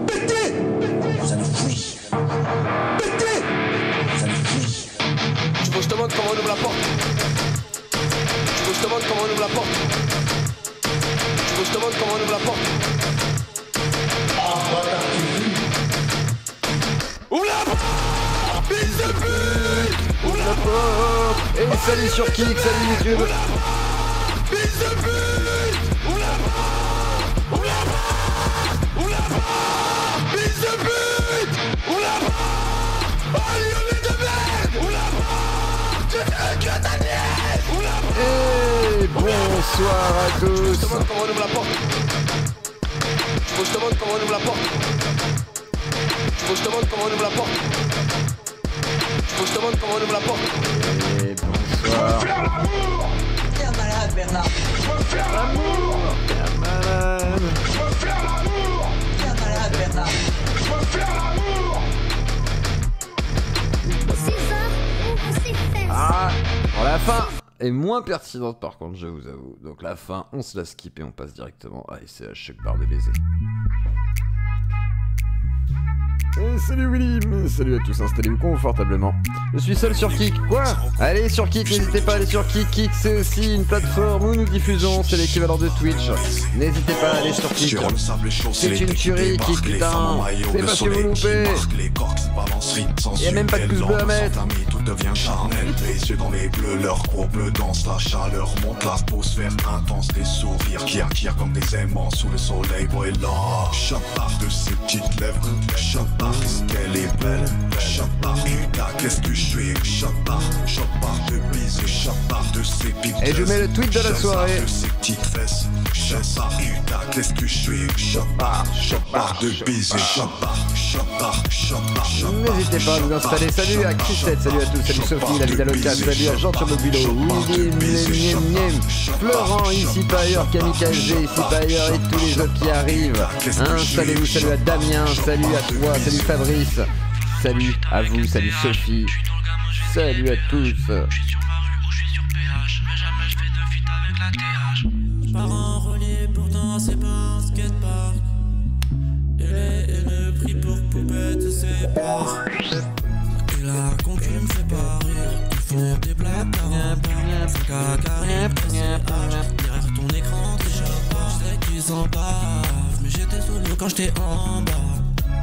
Pétez! Ça nous fouille. Pétez! Ça nous fouille. Tu veux que je te montre comment on ouvre la porte? Tu veux que je te montre comment on ouvre la porte? Tu veux que je te montre comment on ouvre la porte? Ouvre la porte! Fils de pute! Ouvre la porte! Et salut sur Kik, salut YouTube. Fils de pute! Ouvre la porte! Ouvre la porte! Ouvre la porte! Fils de pute! Ouvre la porte! Allez, on est de merde! Ouvre la porte! Je veux ta nièce! Ouvre la porte! Et bonsoir à Je tous. te montre comment on ouvre la porte. Faut que je te montre comment on ouvre la porte. Faut que je te montre comment on ouvre la porte. Faut que je te montre comment on ouvre la porte. Et bonsoir. Faire l'amour! T'es un malade, Bernard. Je veux faire l'amour! Malade. Je veux faire l'amour! T'es un malade, Bernard. Je veux faire l'amour! Ah, bon, la fin est moins pertinente par contre, je vous avoue. Donc la fin, on se la skip et on passe directement à SCH barre de baiser. Et salut Willy, salut à tous, installez-vous confortablement. Je suis seul sur Kik. Quoi? Allez sur Kik, n'hésitez pas à aller sur Kik. Kik c'est aussi une plateforme où nous diffusons, c'est l'équivalent de Twitch. N'hésitez pas à aller sur Kik. C'est une tuerie Kik, putain. C'est pas ce que vous loupez. Y'a même pas de pouce bleu à mettre. Tout devient charnel, les yeux dans les bleus, leur gros bleu danse, la chaleur monte, l'atmosphère intense, des sourires qui attirent comme des aimants sous le soleil, boy là. Chaque part de ses petites lèvres, chaque part qu'elle est belle, chaque part, putain, qu'est-ce que je suis, chaque part de baiser, chaque part de ses pics. Et je mets le tweet de la soirée. De ses petites fesses, chaque part, putain, qu'est-ce que je suis, chaque part de baiser, chaque part. N'hésitez pas à vous installer. Salut à Christette, salut à tous, salut Sophie, la vida loca, salut à Jean Turbobulo, William, Florent, ici pas ailleurs, Kamikaze, ici pas ailleurs et tous les autres qui arrivent. Installez-vous, salut à Damien, salut à toi, salut Fabrice, salut à vous, salut Sophie, salut à tous. Je suis sur ma rue ou je suis sur PH, mais jamais je fais de feat avec la TH. Je pars en relier, pourtant c'est pas un skatepark. Et le prix pour poupette se sépare. Et la concu me fait pas rire. Ils font des blagues avant. Faut caca derrière ton écran déjà pas. Je sais qu'ils s'en bavent, mais j'étais solo quand j'étais en bas.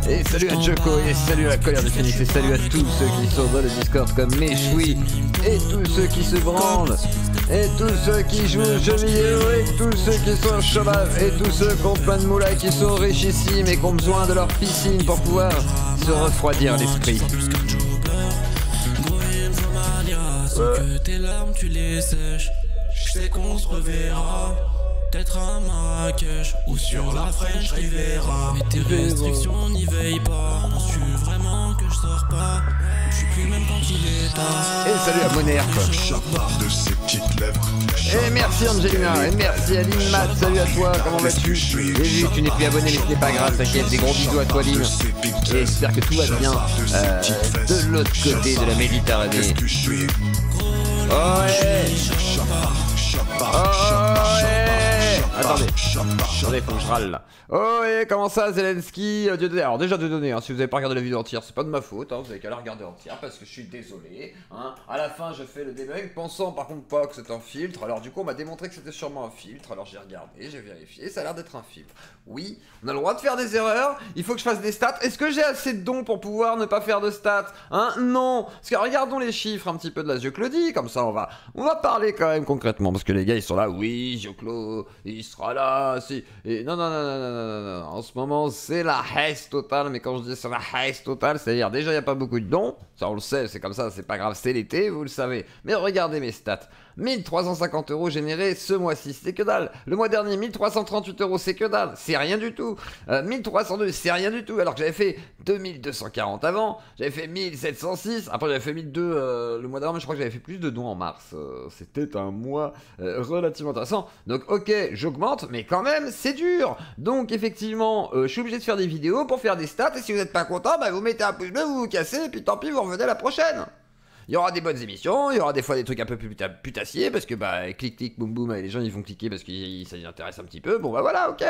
Et salut à Joko, et salut à la colère de Phoenix, et salut à tous ceux qui sont dans le Discord comme Méchoui, et tous ceux qui se branlent, et tous ceux qui jouent aux jeux vidéo, et tous ceux qui sont au chômage, et tous ceux qui ont plein de moulins, qui sont richissimes et qui ont besoin de leur piscine pour pouvoir se refroidir l'esprit. Que tes larmes tu les sèches. Je sais qu'on se reverra. Peut-être à Marrakech ou sur la French Riviera. Mais tes restrictions n'y veillent pas. On su vraiment que je sors pas. Je suis plus même quand il est tard. Et salut à Monerf. Chaque part de ses petites lèvres. Et merci Angelina, et merci à Lynn Matt, salut à toi, comment vas-tu? J'ai vu, tu n'es plus abonné mais ce n'est pas grave, t'inquiète, des gros bisous à toi Lynn. Et j'espère que tout va bien de l'autre côté de la Méditerranée. Oh ouais. Oh ouais. Attendez, faut que je râle là. Oh et comment ça Zelensky, Dieudonné. Alors déjà Dieudonné, hein, si vous n'avez pas regardé la vidéo entière, c'est pas de ma faute, hein, vous avez qu'à la regarder entière parce que je suis désolé. Hein. À la fin je fais le debug, pensant par contre pas que c'est un filtre, alors du coup on m'a démontré que c'était sûrement un filtre, alors j'ai regardé, j'ai vérifié, ça a l'air d'être un filtre. Oui, on a le droit de faire des erreurs, il faut que je fasse des stats. Est-ce que j'ai assez de dons pour pouvoir ne pas faire de stats? Hein? Non. Parce que regardons les chiffres un petit peu de la Zioclodie, comme ça on va parler quand même concrètement, parce que les gars ils sont là, oui, Zioclo, il sera là, si. Et non, en ce moment c'est la haisse totale, mais quand je dis c'est la haisse totale, c'est-à-dire déjà il n'y a pas beaucoup de dons, ça on le sait, c'est comme ça, c'est pas grave, c'est l'été, vous le savez. Mais regardez mes stats. 1350 € générés ce mois-ci, c'est que dalle. Le mois dernier, 1338 €, c'est que dalle, c'est rien du tout. 1302, c'est rien du tout, alors que j'avais fait 2240 avant, j'avais fait 1706, après j'avais fait 1002 le mois d'avant, mais je crois que j'avais fait plus de dons en mars. C'était un mois relativement intéressant. Donc ok, j'augmente, mais quand même, c'est dur. Donc effectivement, je suis obligé de faire des vidéos pour faire des stats, et si vous n'êtes pas content, bah vous mettez un pouce bleu, vous vous cassez, et puis tant pis, vous revenez la prochaine. Il y aura des bonnes émissions, il y aura des fois des trucs un peu plus putassiers, parce que bah, clic, clic, boum, boum, et les gens ils vont cliquer parce que ça les intéresse un petit peu. Bon bah voilà, ok.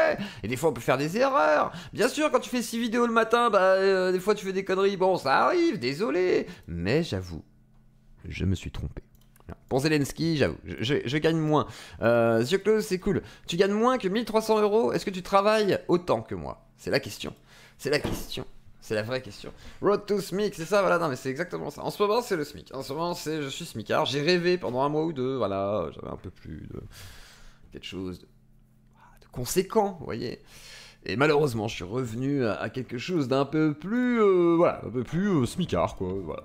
Et des fois on peut faire des erreurs. Bien sûr, quand tu fais 6 vidéos le matin, bah, des fois tu fais des conneries. Bon, ça arrive, désolé. Mais j'avoue, je me suis trompé. Pour Zelensky, j'avoue, je gagne moins. The Close, c'est cool. Tu gagnes moins que 1300 €. Est-ce que tu travailles autant que moi? C'est la question. C'est la question. C'est la vraie question. Road to SMIC, c'est ça, voilà, non mais c'est exactement ça. En ce moment, c'est le SMIC. En ce moment, je suis SMICard. J'ai rêvé pendant un mois ou deux, voilà, j'avais un peu plus de... quelque chose de conséquent, vous voyez. Et malheureusement, je suis revenu à quelque chose d'un peu plus, voilà, un peu plus SMICard, quoi, voilà.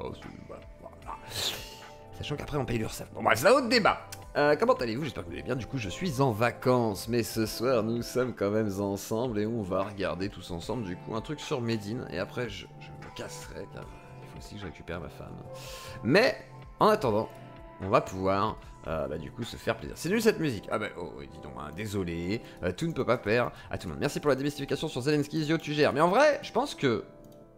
Sachant qu'après on paye l'URSSAF. Bon bref, c'est un autre débat. Comment allez-vous? J'espère que vous allez bien. Du coup, je suis en vacances, mais ce soir nous sommes quand même ensemble et on va regarder tous ensemble du coup un truc sur Médine. Et après je me casserai car il faut aussi que je récupère ma femme. Mais en attendant, on va pouvoir du coup se faire plaisir. C'est nul cette musique. Ah bah oh dis donc, hein, désolé, tout ne peut pas plaire à tout le monde. Merci pour la démystification sur Zelensky, Zio, tu gères. Mais en vrai, je pense que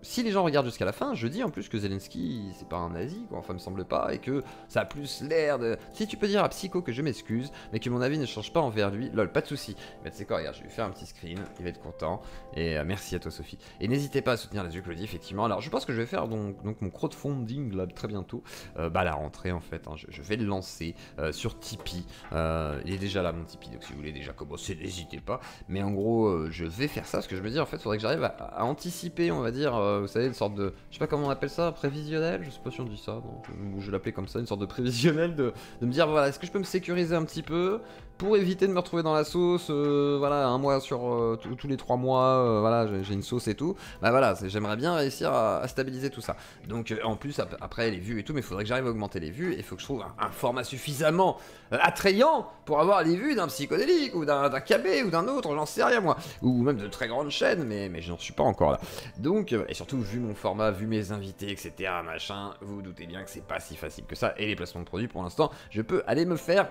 si les gens regardent jusqu'à la fin, je dis en plus que Zelensky, c'est pas un nazi, quoi, enfin, me semble pas, et que ça a plus l'air de... Si tu peux dire à Psycho que je m'excuse, mais que mon avis ne change pas envers lui, lol, pas de soucis. Mais tu sais quoi, regarde, je vais lui faire un petit screen, il va être content, et merci à toi Sophie. Et n'hésitez pas à soutenir les yeux Claudie, effectivement. Alors je pense que je vais faire donc mon crowdfunding, là, très bientôt, à la rentrée, en fait, hein. Je vais le lancer sur Tipeee, il est déjà là, mon Tipeee, donc si vous voulez déjà commencer, n'hésitez pas. Mais en gros, je vais faire ça, parce que je me dis, en fait, il faudrait que j'arrive à anticiper, on va dire... vous savez, une sorte de... Je sais pas comment on appelle ça, prévisionnel, je sais pas si on dit ça, donc je vais l'appeler comme ça, une sorte de prévisionnel de me dire, voilà, est-ce que je peux me sécuriser un petit peu pour éviter de me retrouver dans la sauce, voilà, un mois sur tous les 3 mois, voilà, j'ai une sauce et tout. Bah voilà, j'aimerais bien réussir à stabiliser tout ça. Donc en plus, après les vues et tout, mais il faudrait que j'arrive à augmenter les vues, et il faut que je trouve un format suffisamment attrayant pour avoir les vues d'un psychodélique, ou d'un KB, ou d'un autre, j'en sais rien moi. Ou même de très grandes chaînes, mais je n'en suis pas encore là. Donc, et surtout, vu mon format, vu mes invités, etc., machin, vous vous doutez bien que c'est pas si facile que ça. Et les placements de produits, pour l'instant, je peux aller me faire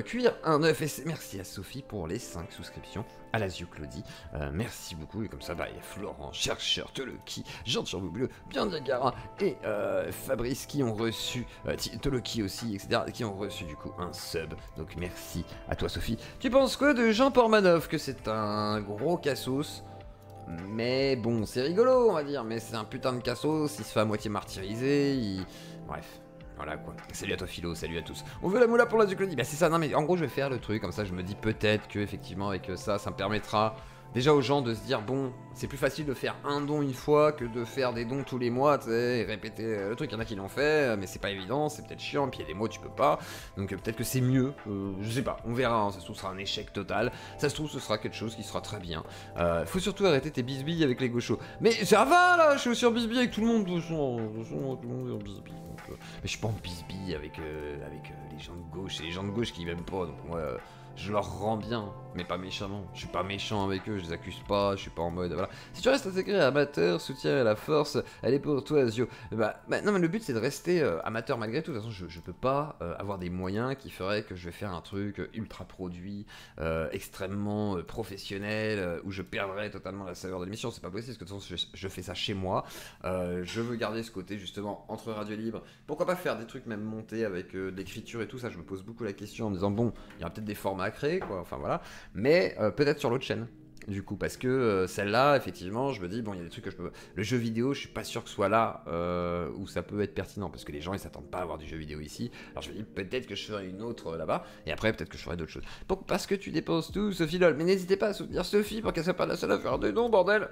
cuire un œuf. Et merci à Sophie pour les 5 souscriptions, à la Zio Claudie, merci beaucoup. Et comme ça, bah, il y a Florent, Chercheur, Toloki, Jean de Bleu, Bien Diagara et Fabrice qui ont reçu, Toloki aussi, etc., qui ont reçu du coup un sub. Donc merci à toi Sophie. Tu penses quoi de Jean Portmanov? Que c'est un gros cassos? Mais bon, c'est rigolo, on va dire, mais c'est un putain de cassos, il se fait à moitié martyriser, bref, voilà quoi. Salut à toi Philo, salut à tous. On veut la moula pour la Zio Claudie? Bah c'est ça, non mais en gros je vais faire le truc, comme ça je me dis peut-être que effectivement avec ça me permettra déjà aux gens de se dire, bon, c'est plus facile de faire un don une fois que de faire des dons tous les mois, tu sais, et répéter le truc. Il y en a qui l'ont fait, mais c'est pas évident, c'est peut-être chiant, puis il y a des mois où tu peux pas, donc peut-être que c'est mieux, je sais pas, on verra, hein. Ça se trouve ce sera un échec total, ça se trouve ce sera quelque chose qui sera très bien. Faut surtout arrêter tes bisbilles avec les gauchos. Mais ça va là, je suis aussi en bisbille avec tout le monde, de toute façon, tout le monde est en bisbille. Mais je suis pas en bisbille avec les gens de gauche, c'est les gens de gauche qui m'aiment pas, donc moi... je leur rends bien, mais pas méchamment. Je suis pas méchant avec eux, je les accuse pas, je suis pas en mode, voilà. Si tu restes intégré amateur, soutien à la force, elle est pour toi, Zio. Bah, non, mais le but c'est de rester amateur malgré tout. De toute façon, je peux pas avoir des moyens qui feraient que je vais faire un truc ultra produit, extrêmement professionnel, où je perdrais totalement la saveur de l'émission. C'est pas possible, parce que de toute façon, je fais ça chez moi. Je veux garder ce côté, justement, entre radio libre. Pourquoi pas faire des trucs même montés avec de l'écriture et tout ça? Je me pose beaucoup la question en me disant, bon, il y a peut-être des formats à créer, quoi, enfin voilà, mais peut-être sur l'autre chaîne, du coup, parce que celle-là, effectivement, je me dis, bon, il y a des trucs que je peux... Le jeu vidéo, je suis pas sûr que ce soit là où ça peut être pertinent, parce que les gens, ils s'attendent pas à avoir du jeu vidéo ici, alors je me dis, peut-être que je ferai une autre là-bas, et après, peut-être que je ferai d'autres choses. Parce que tu dépenses tout, Sophie lol, mais n'hésitez pas à soutenir Sophie pour qu'elle soit pas la seule à faire des dons, bordel.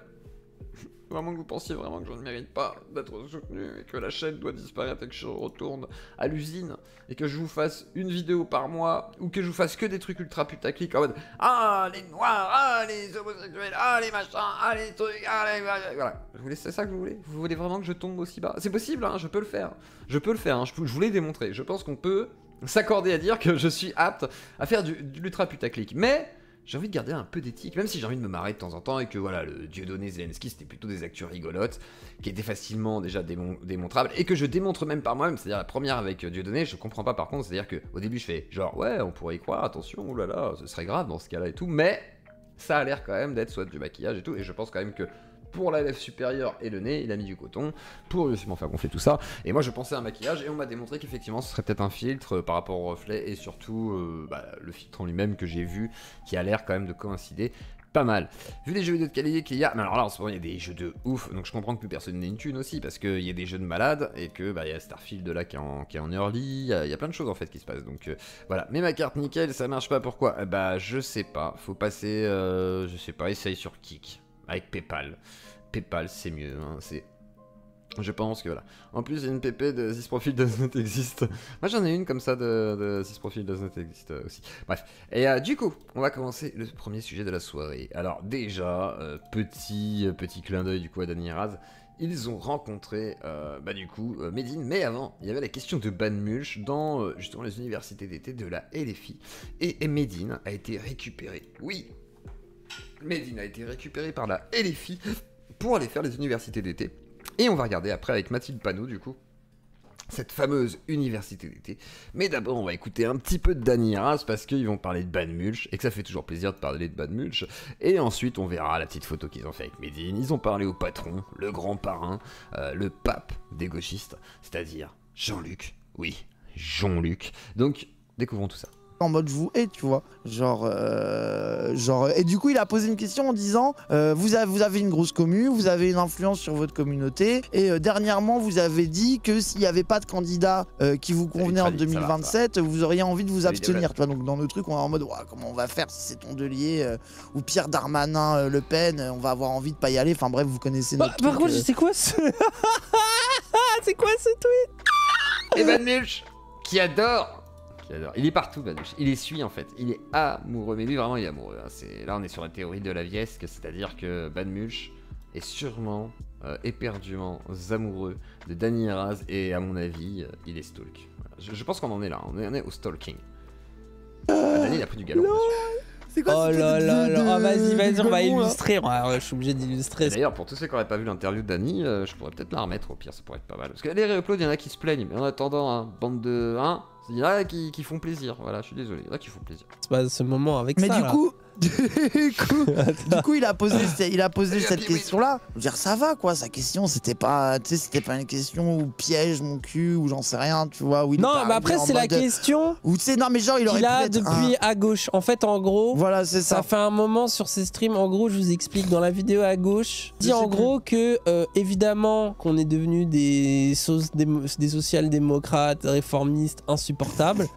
Vraiment que vous pensiez vraiment que je ne mérite pas d'être soutenu et que la chaîne doit disparaître et que je retourne à l'usine et que je vous fasse une vidéo par mois ou que je vous fasse que des trucs ultra putaclic en mode ah les noirs, ah les homosexuels, ah les machins, ah les trucs, ah les... Voilà, c'est ça que vous voulez? Vous voulez vraiment que je tombe aussi bas? C'est possible, hein, je peux le faire, hein, je vous l'ai démontré, je pense qu'on peut s'accorder à dire que je suis apte à faire de l'ultra putaclic, mais... j'ai envie de garder un peu d'éthique, même si j'ai envie de me marrer de temps en temps et que voilà, le Dieudonné Zelensky c'était plutôt des actus rigolotes qui étaient facilement déjà démontrables et que je démontre même par moi-même, c'est-à-dire la première avec Dieudonné, je comprends pas par contre, c'est-à-dire que au début je fais genre ouais, on pourrait y croire, attention, oulala, ce serait grave dans ce cas-là et tout, mais ça a l'air quand même d'être soit du maquillage et tout, et je pense quand même que pour la lèvre supérieure et le nez, il a mis du coton pour justement faire gonfler tout ça. Et moi je pensais à un maquillage et on m'a démontré qu'effectivement ce serait peut-être un filtre par rapport au reflet et surtout le filtre en lui-même que j'ai vu qui a l'air quand même de coïncider pas mal. Vu les jeux vidéo de qualité qu'il y a, mais alors là en ce moment il y a des jeux de ouf, donc je comprends que plus personne n'ait une thune aussi, parce qu'il y a des jeux de malades, et que il y a Starfield là qui est en early, il y a plein de choses en fait qui se passent, donc voilà. Mais ma carte nickel, ça marche pas, pourquoi? Je sais pas, faut passer, je sais pas, essaye sur Kik, avec Paypal. Paypal c'est mieux, hein, c'est... Je pense que voilà. En plus, il y a une PP de This Profile Does Not Exist. Moi, j'en ai une comme ça de This Profile Does Not Exist aussi. Bref. Et du coup, on va commencer le premier sujet de la soirée. Alors, déjà, petit clin d'œil du coup à Dany et Raz. Ils ont rencontré, Medine. Mais avant, il y avait la question de Ban Mulch dans justement les universités d'été de la LFI. Et Medine a été récupéré. Oui, Medine a été récupéré par la LFI pour aller faire les universités d'été. Et on va regarder après avec Mathilde Panot du coup cette fameuse université d'été. Mais d'abord on va écouter un petit peu de Dany et Raz parce qu'ils vont parler de Ban Mulch et que ça fait toujours plaisir de parler de Ban Mulch. Et ensuite on verra la petite photo qu'ils ont fait avec Medine. Ils ont parlé au patron, le grand parrain, le pape des gauchistes, c'est-à-dire Jean-Luc. Oui, Jean-Luc. Donc découvrons tout ça. En mode je vous hais, tu vois, et du coup il a posé une question en disant vous avez une grosse commu, vous avez une influence sur votre communauté et dernièrement vous avez dit que s'il n'y avait pas de candidat qui vous convenait en 2027 vous auriez envie de vous abstenir, tu vois. Donc dans nos trucs on est en mode comment on va faire si c'est Tondelier ou Pierre Darmanin, Le Pen, on va avoir envie de pas y aller, enfin bref vous connaissez notre truc. Par contre c'est quoi ce c'est quoi ce tweet? Et Ban Mulch qui adore. Il est partout, Ban Mulch. Il essuie en fait. Il est amoureux. Mais lui, vraiment, il est amoureux. Là, on est sur la théorie de la viesque, c'est-à-dire que Ban Mulch est sûrement éperdument amoureux de Dany et Raz. Et à mon avis, il est stalk. Voilà. Je pense qu'on en est là. On est au stalking. Dany, il a pris du galon. Bien sûr. C'est quoi oh là là là, vas-y, on va illustrer. Je suis obligé d'illustrer. D'ailleurs, pour tous ceux qui n'auraient pas vu l'interview de Dany, je pourrais peut-être la remettre au pire, ça pourrait être pas mal. Parce que les réuploads, il y en a qui se plaignent. Mais en attendant, bande de. Il y en a qui font plaisir, voilà, je suis désolé, il y en a qui font plaisir. C'est pas ce moment avec mais ça. Du coup, il a posé cette question-là. Je veux dire, ça va quoi, sa question, c'était pas une question où piège mon cul ou j'en sais rien, tu vois. Où il non, mais après c'est la question. Ou tu sais, non mais genre il aurait pu être depuis à gauche. En fait, en gros, voilà, c'est ça. Ça fait un moment sur ces streams. En gros, je vous explique dans la vidéo à gauche. Dit en gros que évidemment qu'on est devenu des social-démocrates, réformistes insupportables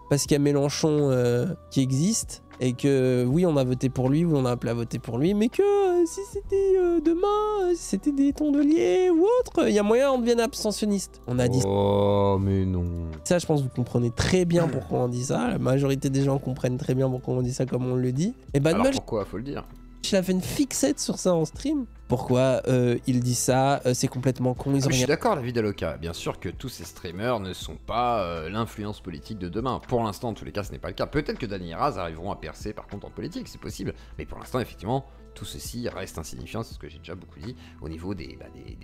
parce qu'il y a Mélenchon qui existe. Et que oui on a voté pour lui, oui on a appelé à voter pour lui, mais que si c'était demain, si c'était des Tondelier ou autre, il y a moyen on devienne abstentionniste. On a dit oh mais non. Ça je pense que vous comprenez très bien pourquoi on dit ça, la majorité des gens comprennent très bien pourquoi on dit ça comme on le dit. Et Ban Mulch, pourquoi faut le dire? Il a fait une fixette sur ça en stream. Pourquoi il dit ça, c'est complètement con, ils ont rien... Je suis d'accord, la vie d'Aloca. Bien sûr que tous ces streamers ne sont pas l'influence politique de demain. Pour l'instant, en tous les cas, ce n'est pas le cas. Peut-être que Dany et Raz arriveront à percer par contre en politique, c'est possible. Mais pour l'instant, effectivement, tout ceci reste insignifiant, c'est ce que j'ai déjà beaucoup dit, au niveau des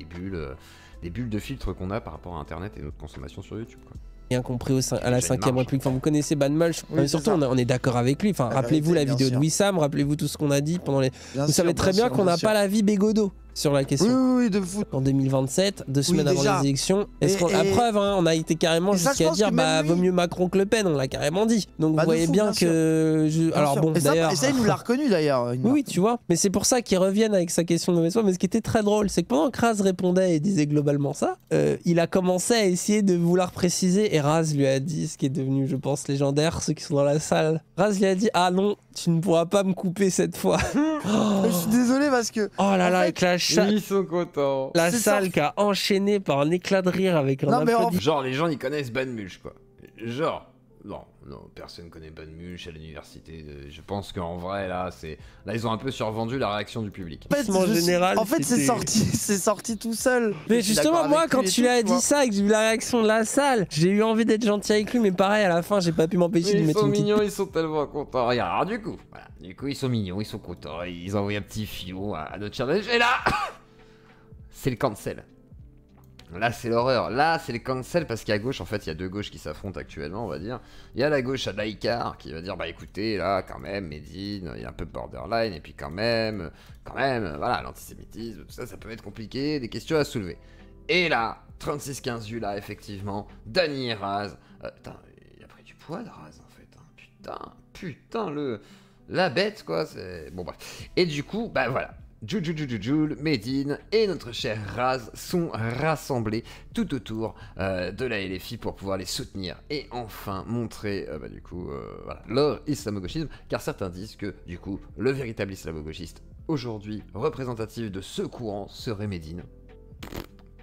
bulles de filtre qu'on a par rapport à Internet et notre consommation sur YouTube, quoi. Rien compris à la 5ème République. Enfin, vous connaissez Ban Mulch, oui, surtout on est d'accord avec lui. Enfin, rappelez-vous la vidéo de Wissam, rappelez-vous tout ce qu'on a dit pendant les. Vous savez très bien qu'on n'a pas l'avis Bégodeau sur la question. Oui, de fou. En 2027, 2 semaines avant les élections. La preuve, hein, on a été carrément jusqu'à dire vaut mieux Macron que Le Pen, on l'a carrément dit. Donc vous voyez bien que. Alors bon, d'ailleurs. Et ça, il nous l'a reconnu d'ailleurs. Oui, tu vois. Mais c'est pour ça qu'ils reviennent avec sa question de mauvaise foi. Mais ce qui était très drôle, c'est que pendant que Raz répondait et disait globalement ça, il a commencé à essayer de vouloir préciser. Et Raz lui a dit ce qui est devenu, je pense, légendaire, ceux qui sont dans la salle. Raz lui a dit ah non, tu ne pourras pas me couper cette fois. Je suis désolé parce que. Oh là là, avec la ils sont contents. La salle qui a enchaîné par un éclat de rire avec un applaudissement. Genre les gens ils connaissent Ban Mulch quoi. Genre non, personne connaît Ban Mulch à l'université. Je pense qu'en vrai là ils ont un peu survendu la réaction du public. En fait c'est sorti tout seul. Mais justement moi quand tu lui as dit ça et que j'ai vu la réaction de la salle, j'ai eu envie d'être gentil avec lui, mais pareil à la fin j'ai pas pu m'empêcher de mettre une petite... Ils sont mignons, ils sont tellement contents. Regarde, du coup ils sont mignons, ils sont contents. Ils envoient un petit fion à notre challenge et là c'est le cancel. Là c'est l'horreur, là c'est les cancels parce qu'à gauche en fait il y a deux gauches qui s'affrontent actuellement on va dire. Il y a la gauche à Daïkar qui va dire bah écoutez là quand même Medine, il y a un peu borderline et puis quand même voilà l'antisémitisme, tout ça ça peut être compliqué, des questions à soulever. Et là, 36-15 là effectivement, Dany et Raz, putain il a pris du poids de Raz en fait, hein. putain la bête quoi, c'est... Bon bref. Et du coup bah voilà. Jules, Medine et notre cher Raz sont rassemblés tout autour de la LFI pour pouvoir les soutenir et enfin montrer du coup voilà, leur islamo-gauchisme, car certains disent que du coup le véritable islamo-gauchiste aujourd'hui représentatif de ce courant serait Medine.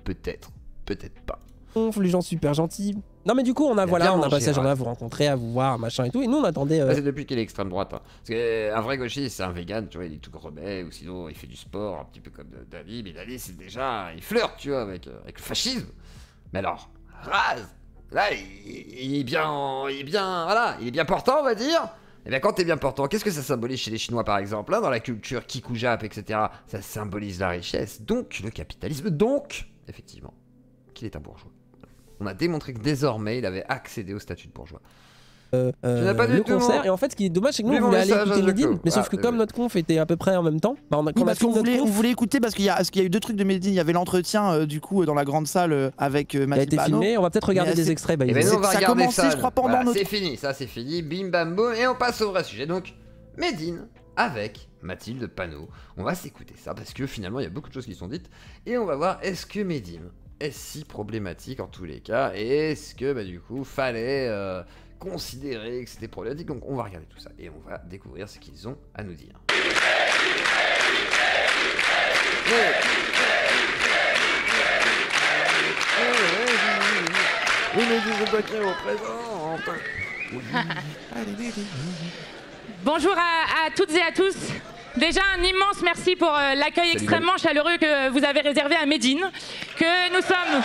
Peut-être pas. Les gens super gentils. Non mais du coup on a passé la journée à vous rencontrer, à vous voir, machin et tout, et nous on attendait... C'est depuis qu'il est extrême droite, hein. Parce qu'un vrai gauchiste c'est un vegan, tu vois, il est tout rebelle, ou sinon il fait du sport, un petit peu comme Dany, mais Dany c'est déjà, il flirte, tu vois, avec le fascisme. Mais alors, Raz, là il est bien portant on va dire. Et bien quand t'es bien portant, qu'est-ce que ça symbolise chez les Chinois par exemple, hein, dans la culture Kikujap, etc. Ça symbolise la richesse, donc le capitalisme, donc, effectivement, qu'il est un bourgeois. On a démontré que désormais, il avait accédé au statut de bourgeois. Le concert, et en fait ce qui est dommage c'est que nous on voulait aller écouter Medine, mais sauf que comme notre conf était à peu près en même temps, on voulait écouter parce qu'il y a eu deux trucs de Medine, il y avait l'entretien du coup dans la grande salle avec Mathilde. Il a été filmé, on va peut-être regarder des extraits. Et on va regarder ça, je crois pendant notre... C'est fini, bim bam boum, et on passe au vrai sujet, donc Medine avec Mathilde Panot. On va s'écouter ça parce que finalement il y a beaucoup de choses qui sont dites, et on va voir est-ce que Medine est si problématique en tous les cas, et est-ce que du coup fallait considérer que c'était problématique. Donc on va regarder tout ça et on va découvrir ce qu'ils ont à nous dire. Oui, mais je dois qu'il représente. Bonjour à toutes et à tous. Déjà un immense merci pour l'accueil extrêmement chaleureux que vous avez réservé à Medine, que nous sommes...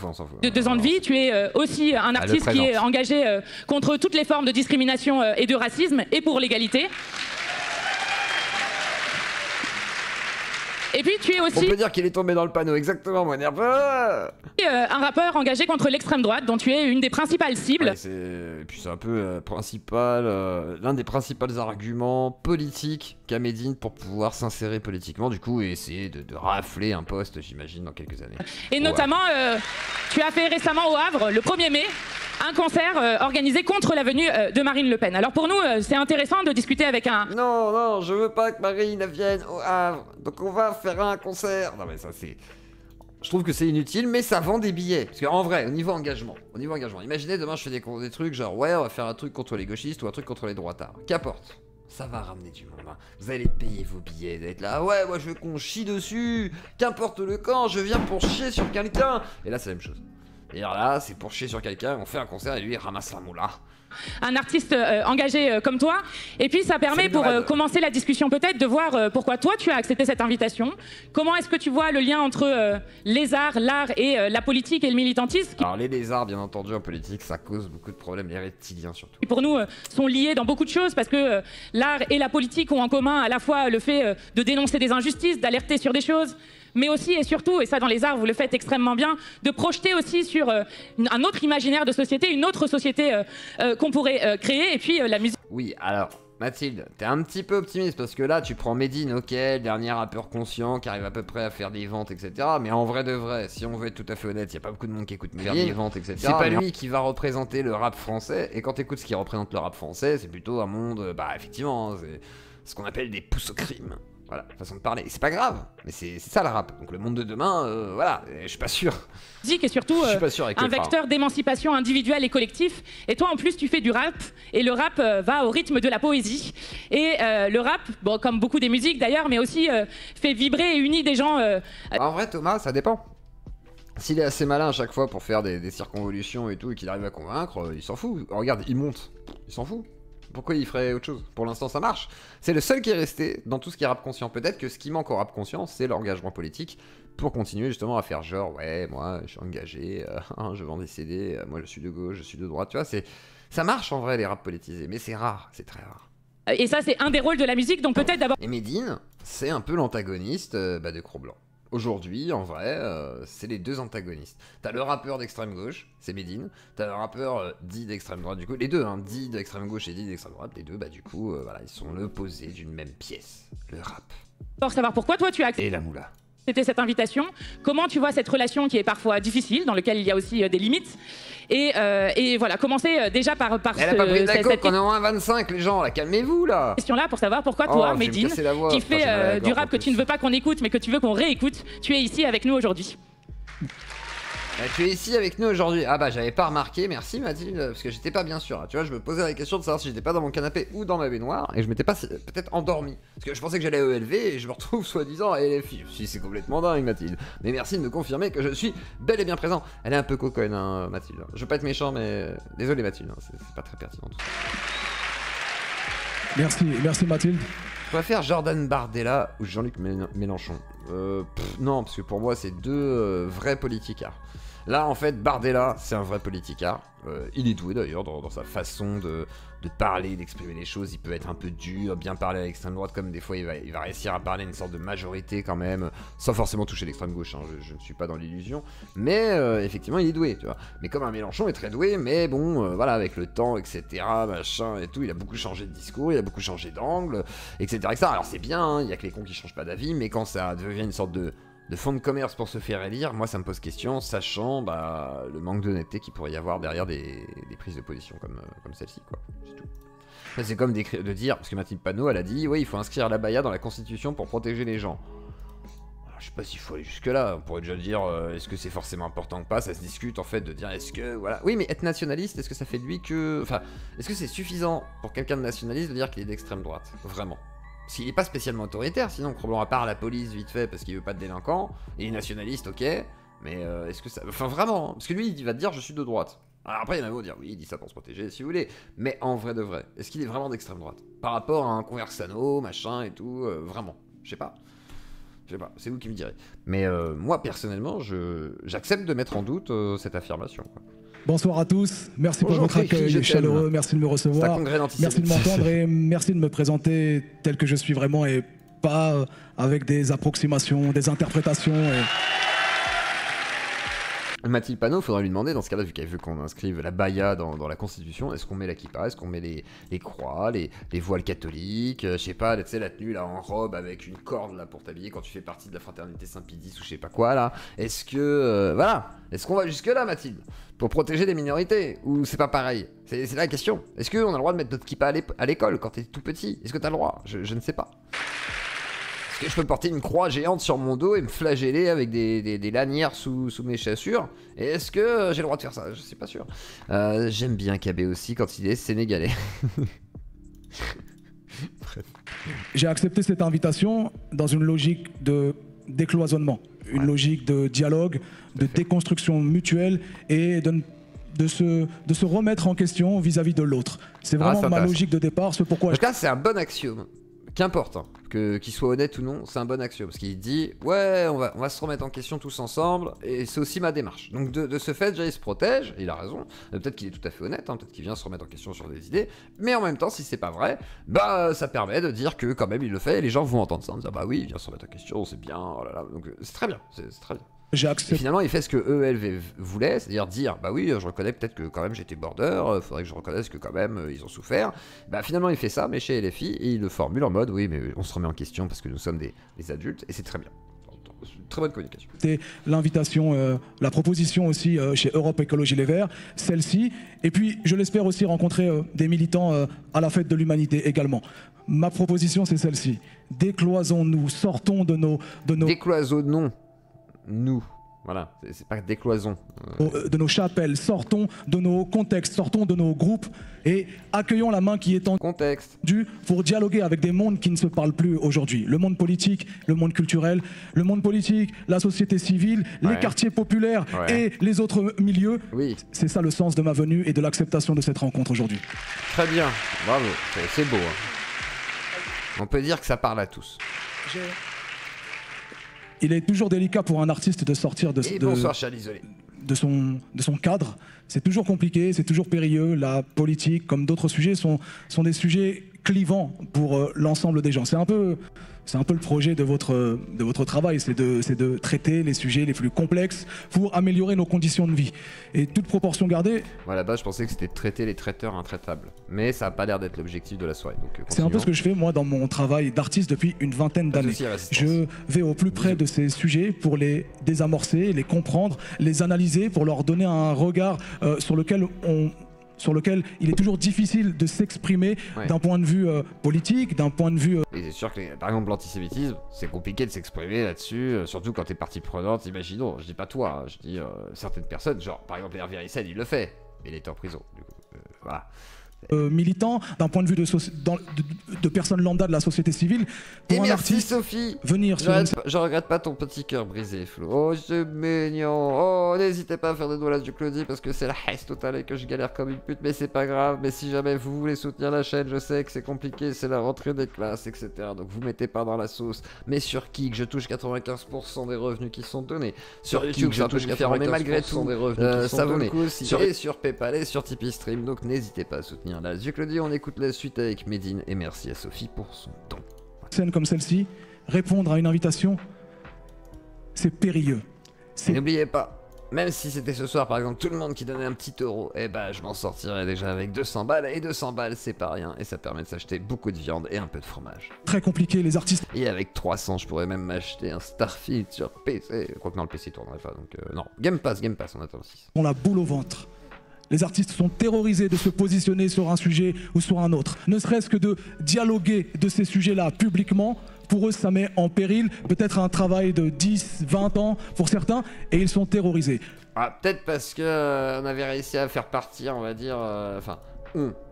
on s'en fout. De 2 ans de vie, tu es aussi un artiste qui est engagé contre toutes les formes de discrimination et de racisme et pour l'égalité. Et puis tu es aussi... On peut dire qu'il est tombé dans le panneau, exactement, mon nerveux. Un rappeur engagé contre l'extrême droite, dont tu es une des principales cibles. Ouais, et puis c'est un peu l'un des principaux arguments politiques qu'a Medine pour pouvoir s'insérer politiquement, du coup, et essayer de rafler un poste, j'imagine, dans quelques années. Et notamment, tu as fait récemment au Havre, le 1er mai, un concert organisé contre la venue de Marine Le Pen. Alors pour nous, c'est intéressant de discuter avec un... Non, je veux pas que Marine vienne au Havre, donc on va faire un concert. Non mais ça c'est... Je trouve que c'est inutile, mais ça vend des billets. Parce qu'en vrai, au niveau engagement, imaginez demain je fais des trucs genre ouais, on va faire un truc contre les gauchistes ou un truc contre les droitards. Qu'importe. Ça va ramener du monde. Hein. Vous allez payer vos billets, vous allez être là, ouais, moi je veux qu'on chie dessus. Qu'importe le camp, je viens pour chier sur quelqu'un. Et là c'est la même chose. Et alors là, c'est pour chier sur quelqu'un, on fait un concert et lui il ramasse la moula. Un artiste engagé comme toi, et puis ça permet pour commencer la discussion peut-être de voir pourquoi toi tu as accepté cette invitation. Comment est-ce que tu vois le lien entre les arts, l'art et la politique et le militantisme? Alors les lézards bien entendu en politique ça cause beaucoup de problèmes, les reptiliens surtout. Et pour nous sont liés dans beaucoup de choses parce que l'art et la politique ont en commun à la fois le fait de dénoncer des injustices, d'alerter sur des choses, mais aussi et surtout, et ça dans les arts vous le faites extrêmement bien, de projeter aussi sur un autre imaginaire de société, une autre société qu'on pourrait créer, et puis la musique... Oui, alors Mathilde, t'es un petit peu optimiste parce que là tu prends Medine, ok, dernier rappeur conscient qui arrive à peu près à faire des ventes, etc. Mais en vrai de vrai, si on veut être tout à fait honnête, y a pas beaucoup de monde qui écoute Medine, des ventes, etc. C'est pas lui qui va représenter le rap français, et quand t'écoutes ce qui représente le rap français, c'est plutôt un monde, effectivement, hein, c'est ce qu'on appelle des pousses au crime. Voilà, façon de parler. Et c'est pas grave, mais c'est ça le rap. Donc le monde de demain, voilà, je suis pas sûr. Et surtout un vecteur d'émancipation individuelle et collectif. Et toi en plus tu fais du rap, et le rap va au rythme de la poésie. Et le rap, bon, comme beaucoup des musiques d'ailleurs, mais aussi fait vibrer et unit des gens. En vrai Thomas, ça dépend. S'il est assez malin à chaque fois pour faire des circonvolutions et tout, et qu'il arrive à convaincre, il s'en fout. Regarde, il monte, il s'en fout. Pourquoi il ferait autre chose? Pour l'instant ça marche. C'est le seul qui est resté dans tout ce qui est rap conscient. Peut-être que ce qui manque au rap conscient, c'est l'engagement politique pour continuer justement à faire genre ouais, moi je suis engagé, je vends des CD, moi je suis de gauche, je suis de droite, tu vois, ça marche en vrai les raps politisés, mais c'est rare, c'est très rare. Et ça c'est un des rôles de la musique, donc peut-être d'abord... Et Medine, c'est un peu l'antagoniste de Cro-Blanc. aujourd'hui, en vrai, c'est les deux antagonistes. T'as le rappeur d'extrême gauche, c'est Medine. T'as le rappeur dit d'extrême droite, du coup, les deux, hein, dit d'extrême gauche et dit d'extrême droite, les deux, bah du coup, voilà, ils sont l'opposé d'une même pièce, le rap. Pour savoir pourquoi toi tu as accepté. Et la moula. C'était cette invitation. Comment tu vois cette relation qui est parfois difficile, dans laquelle il y a aussi des limites et voilà, commencer déjà par Elle a pas pris d'accord qu'on est en 1,25 les gens, là, calmez-vous là. Question-là pour savoir pourquoi toi, Medine, qui fait du rap que tu ne veux pas qu'on écoute mais que tu veux qu'on réécoute, tu es ici avec nous aujourd'hui. Tu es ici avec nous aujourd'hui. Ah bah j'avais pas remarqué, merci Mathilde, parce que j'étais pas bien sûr. Tu vois, je me posais la question de savoir si j'étais pas dans mon canapé ou dans ma baignoire, et je m'étais pas peut-être endormi. Parce que je pensais que j'allais à ELV et je me retrouve soi-disant à LFI. Si c'est complètement dingue Mathilde. Mais merci de me confirmer que je suis bel et bien présent. Elle est un peu coconne hein, Mathilde. Je veux pas être méchant mais... Désolé Mathilde, hein, c'est pas très pertinent tout ça. Merci Mathilde. On va faire Jordan Bardella ou Jean-Luc Mélenchon. Non, parce que pour moi c'est deux vrais politicards. Là, en fait, Bardella, c'est un vrai politicard. Il est doué d'ailleurs dans sa façon de parler, d'exprimer les choses. Il peut être un peu dur, bien parler à l'extrême droite, comme des fois il va réussir à parler une sorte de majorité quand même, sans forcément toucher l'extrême gauche. Hein, je ne suis pas dans l'illusion. Mais effectivement, il est doué, tu vois. Mais comme un Mélenchon est très doué, mais bon, voilà, avec le temps, etc., machin et tout, il a beaucoup changé de discours, il a beaucoup changé d'angle, etc., etc. Alors c'est bien, hein, il y a que les cons qui changent pas d'avis, mais quand ça devient une sorte de fonds de commerce pour se faire élire, moi ça me pose question, sachant le manque d'honnêteté qu'il pourrait y avoir derrière des prises de position comme celle-ci, quoi. C'est tout. C'est comme de dire, parce que Mathilde Panot, elle a dit, oui, il faut inscrire la baya dans la Constitution pour protéger les gens. Alors, je sais pas s'il faut aller jusque-là, on pourrait déjà dire, est-ce que c'est forcément important ou pas, ça se discute en fait, de dire, est-ce que, voilà. Oui, mais être nationaliste, est-ce que ça fait de lui que... Enfin, est-ce que c'est suffisant pour quelqu'un de nationaliste de dire qu'il est d'extrême droite? Vraiment? Parce qu'il n'est pas spécialement autoritaire, sinon, probablement à part la police vite fait parce qu'il veut pas de délinquants, et il est nationaliste, ok, mais est-ce que ça... Enfin vraiment, hein, parce que lui il va te dire je suis de droite. Alors après il y en a qui vont dire oui il dit ça pour se protéger si vous voulez, mais en vrai de vrai, est-ce qu'il est vraiment d'extrême droite? Par rapport à un Conversano, machin et tout, vraiment, je sais pas, c'est vous qui me direz. Mais moi personnellement, j'accepte de mettre en doute cette affirmation, quoi. Bonsoir à tous, merci pour votre accueil chaleureux, merci de me recevoir, merci de m'entendre et merci de me présenter tel que je suis vraiment et pas avec des approximations, des interprétations. Mathilde Panot, il faudrait lui demander dans ce cas-là, vu qu'elle veut qu'on inscrive la baya dans la Constitution, est-ce qu'on met la kippa, est-ce qu'on met les croix, les voiles catholiques, je sais pas, tu sais, la tenue là en robe avec une corde là pour t'habiller quand tu fais partie de la fraternité Saint-Pédis ou je sais pas quoi là. Est-ce que, voilà, est-ce qu'on va jusque là Mathilde? Pour protéger les minorités? Ou c'est pas pareil? C'est là la question. Est-ce qu'on a le droit de mettre notre kippa à l'école quand t'es tout petit? Est-ce que t'as le droit? Je ne sais pas. Est-ce que je peux porter une croix géante sur mon dos et me flageller avec des lanières sous mes chaussures? Et est-ce que j'ai le droit de faire ça? Je suis pas sûr. J'aime bien Kabé aussi quand il est sénégalais. J'ai accepté cette invitation dans une logique de décloisonnement, une logique de dialogue, de déconstruction mutuelle et de se remettre en question vis-à-vis de l'autre. C'est vraiment ma logique de départ, ce pourquoi... En tout cas, c'est un bon axiome. Qu'importe, hein, qu'il soit honnête ou non, c'est un bon axiome. Parce qu'il dit, ouais, on va se remettre en question tous ensemble, et c'est aussi ma démarche. Donc de ce fait, déjà, il se protège, et il a raison. Peut-être qu'il est tout à fait honnête, hein, peut-être qu'il vient se remettre en question sur des idées, mais en même temps, si c'est pas vrai, bah ça permet de dire que quand même il le fait, et les gens vont entendre ça en disant, bah oui, il vient se remettre en question, c'est bien, oh là là. Donc c'est très bien, c'est très bien. Et finalement, il fait ce que ELV voulait, c'est-à-dire dire, bah oui, je reconnais peut-être que quand même j'étais border, faudrait que je reconnaisse que quand même ils ont souffert. Bah finalement, il fait ça, mais chez LFI, et il le formule en mode, oui, mais on se remet en question parce que nous sommes des adultes, et c'est très bien. Très bonne communication. C'était l'invitation, la proposition aussi chez Europe Écologie Les Verts, celle-ci, et puis je l'espère aussi rencontrer des militants à la fête de l'humanité également. Ma proposition, c'est celle-ci. Décloisons-nous, sortons de nos... Décloisonnons. Nous, voilà, c'est pas décloison. De nos chapelles, sortons de nos contextes, sortons de nos groupes et accueillons la main qui est tendue pour dialoguer avec des mondes qui ne se parlent plus aujourd'hui. Le monde politique, le monde culturel, le monde politique, la société civile, les quartiers populaires et les autres milieux. Oui. C'est ça le sens de ma venue et de l'acceptation de cette rencontre aujourd'hui. Très bien, bravo, c'est beau. Hein. On peut dire que ça parle à tous. Il est toujours délicat pour un artiste de sortir de son cadre. C'est toujours compliqué, c'est toujours périlleux. La politique, comme d'autres sujets, sont des sujets clivant pour l'ensemble des gens. C'est un peu le projet de votre travail, c'est de traiter les sujets les plus complexes pour améliorer nos conditions de vie. Et toute proportion gardée... Moi, là-bas, je pensais que c'était de traiter les traiteurs intraitables. Mais ça n'a pas l'air d'être l'objectif de la soirée. C'est un peu ce que je fais, moi, dans mon travail d'artiste depuis une vingtaine d'années. Je vais au plus près de ces sujets pour les désamorcer, les comprendre, les analyser, pour leur donner un regard sur lequel il est toujours difficile de s'exprimer d'un point de vue politique, d'un point de vue... Et c'est sûr que, par exemple, l'antisémitisme, c'est compliqué de s'exprimer là-dessus, surtout quand t'es partie prenante, imaginons, je dis pas toi, hein, je dis certaines personnes, genre, par exemple, Hervé Issel, il le fait, mais il était en prison, du coup, voilà. Militant, d'un point de vue de personnes lambda de la société civile, pour un artiste, Sophie, venir sur je regrette pas ton petit cœur brisé, Flo. Oh, c'est mignon. Oh, n'hésitez pas à faire des doigts du Claudie parce que c'est la haisse totale et que je galère comme une pute, mais c'est pas grave. Mais si jamais vous voulez soutenir la chaîne, je sais que c'est compliqué, c'est la rentrée des classes, etc. Donc vous mettez pas dans la sauce. Mais sur Kik, je touche 95% des revenus qui sont donnés. Sur YouTube, je touche 95% mais malgré tout, des revenus qui sont donnés. Et sur PayPal et sur Tipeee Stream. Donc n'hésitez pas à soutenir la Claudie. On écoute la suite avec Medine et merci à Sophie pour son don. Scène comme celle-ci, répondre à une invitation, c'est périlleux. Et n'oubliez pas, même si c'était ce soir par exemple tout le monde qui donnait un petit euro, eh ben je m'en sortirais déjà avec 200 balles et 200 balles c'est pas rien et ça permet de s'acheter beaucoup de viande et un peu de fromage. Très compliqué les artistes. Et avec 300 je pourrais même m'acheter un Starfield sur PC. Quoique non le PC tournerait pas donc non. Game Pass on attend 6. On la boule au ventre. Les artistes sont terrorisés de se positionner sur un sujet ou sur un autre. Ne serait-ce que de dialoguer de ces sujets-là publiquement, pour eux ça met en péril peut-être un travail de 10, 20 ans pour certains, et ils sont terrorisés. Ah, peut-être parce que on avait réussi à faire partir, on va dire,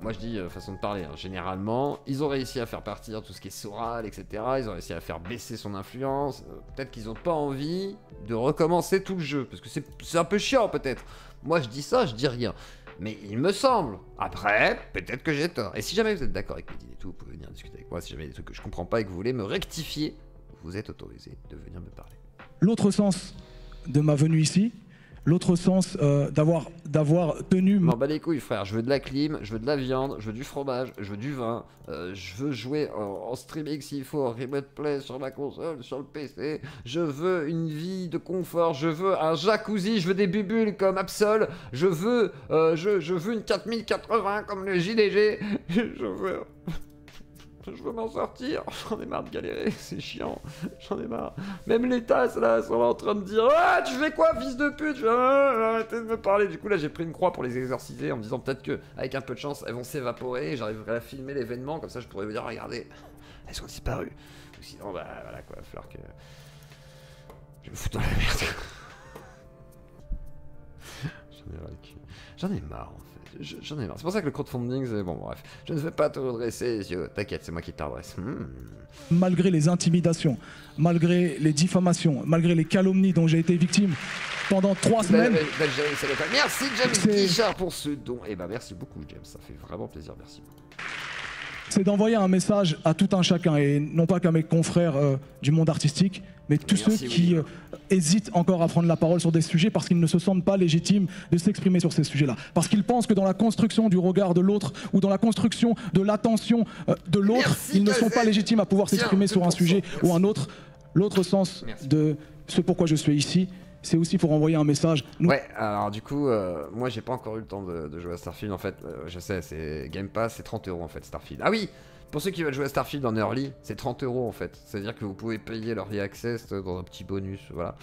moi je dis façon de parler, hein. Généralement, ils ont réussi à faire partir tout ce qui est Soral, etc. Ils ont réussi à faire baisser son influence. Peut-être qu'ils n'ont pas envie de recommencer tout le jeu, parce que c'est un peu chiant peut-être. Moi je dis ça, je dis rien. Mais il me semble. Après, peut-être que j'ai tort. Et si jamais vous êtes d'accord avec Medine et tout, vous pouvez venir discuter avec moi. Si jamais il y a des trucs que je comprends pas et que vous voulez me rectifier, vous êtes autorisé de venir me parler. L'autre sens de ma venue ici, l'autre sens d'avoir tenu... Non, bah les couilles frère, je veux de la clim, je veux de la viande, je veux du fromage, je veux du vin, je veux jouer en streaming s'il faut, en remote play sur ma console, sur le PC, je veux une vie de confort, je veux un jacuzzi, je veux des bubules comme Absol, je veux une 4080 comme le JDG, je veux m'en sortir, j'en ai marre de galérer, c'est chiant, j'en ai marre. Même les tasses là sont en train de dire « Ah, tu fais quoi fils de pute ?» Arrêtez de me parler. Du coup là j'ai pris une croix pour les exorciser en me disant peut-être que avec un peu de chance elles vont s'évaporer et j'arriverai à filmer l'événement, comme ça je pourrais vous dire « Regardez, elles sont disparues. » Ou sinon bah voilà quoi, il va falloir que... Je me fous dans la merde. J'en ai marre en fait. J'en ai marre. C'est pour ça que le crowdfunding, c'est bon, bref. Je ne vais pas te redresser les yeux. T'inquiète, c'est moi qui t'adresse. Malgré les intimidations, malgré les diffamations, malgré les calomnies dont j'ai été victime pendant 3 semaines. Merci James Guichard pour ce don. Et bah merci beaucoup James, ça fait vraiment plaisir. Merci beaucoup. C'est d'envoyer un message à tout un chacun, et non pas qu'à mes confrères du monde artistique, mais tous ceux qui hésitent encore à prendre la parole sur des sujets parce qu'ils ne se sentent pas légitimes de s'exprimer sur ces sujets-là. Parce qu'ils pensent que dans la construction du regard de l'autre ou dans la construction de l'attention de l'autre, ils ne sont pas légitimes à pouvoir s'exprimer sur un sujet ou un autre. L'autre sens de ce pourquoi je suis ici, c'est aussi pour envoyer un message. Ouais, alors du coup, moi j'ai pas encore eu le temps de jouer à Starfield en fait. Je sais, c'est Game Pass, c'est 30 € en fait Starfield. Ah oui, pour ceux qui veulent jouer à Starfield en early, c'est 30 € en fait. C'est-à-dire que vous pouvez payer l'early access dans un petit bonus, voilà.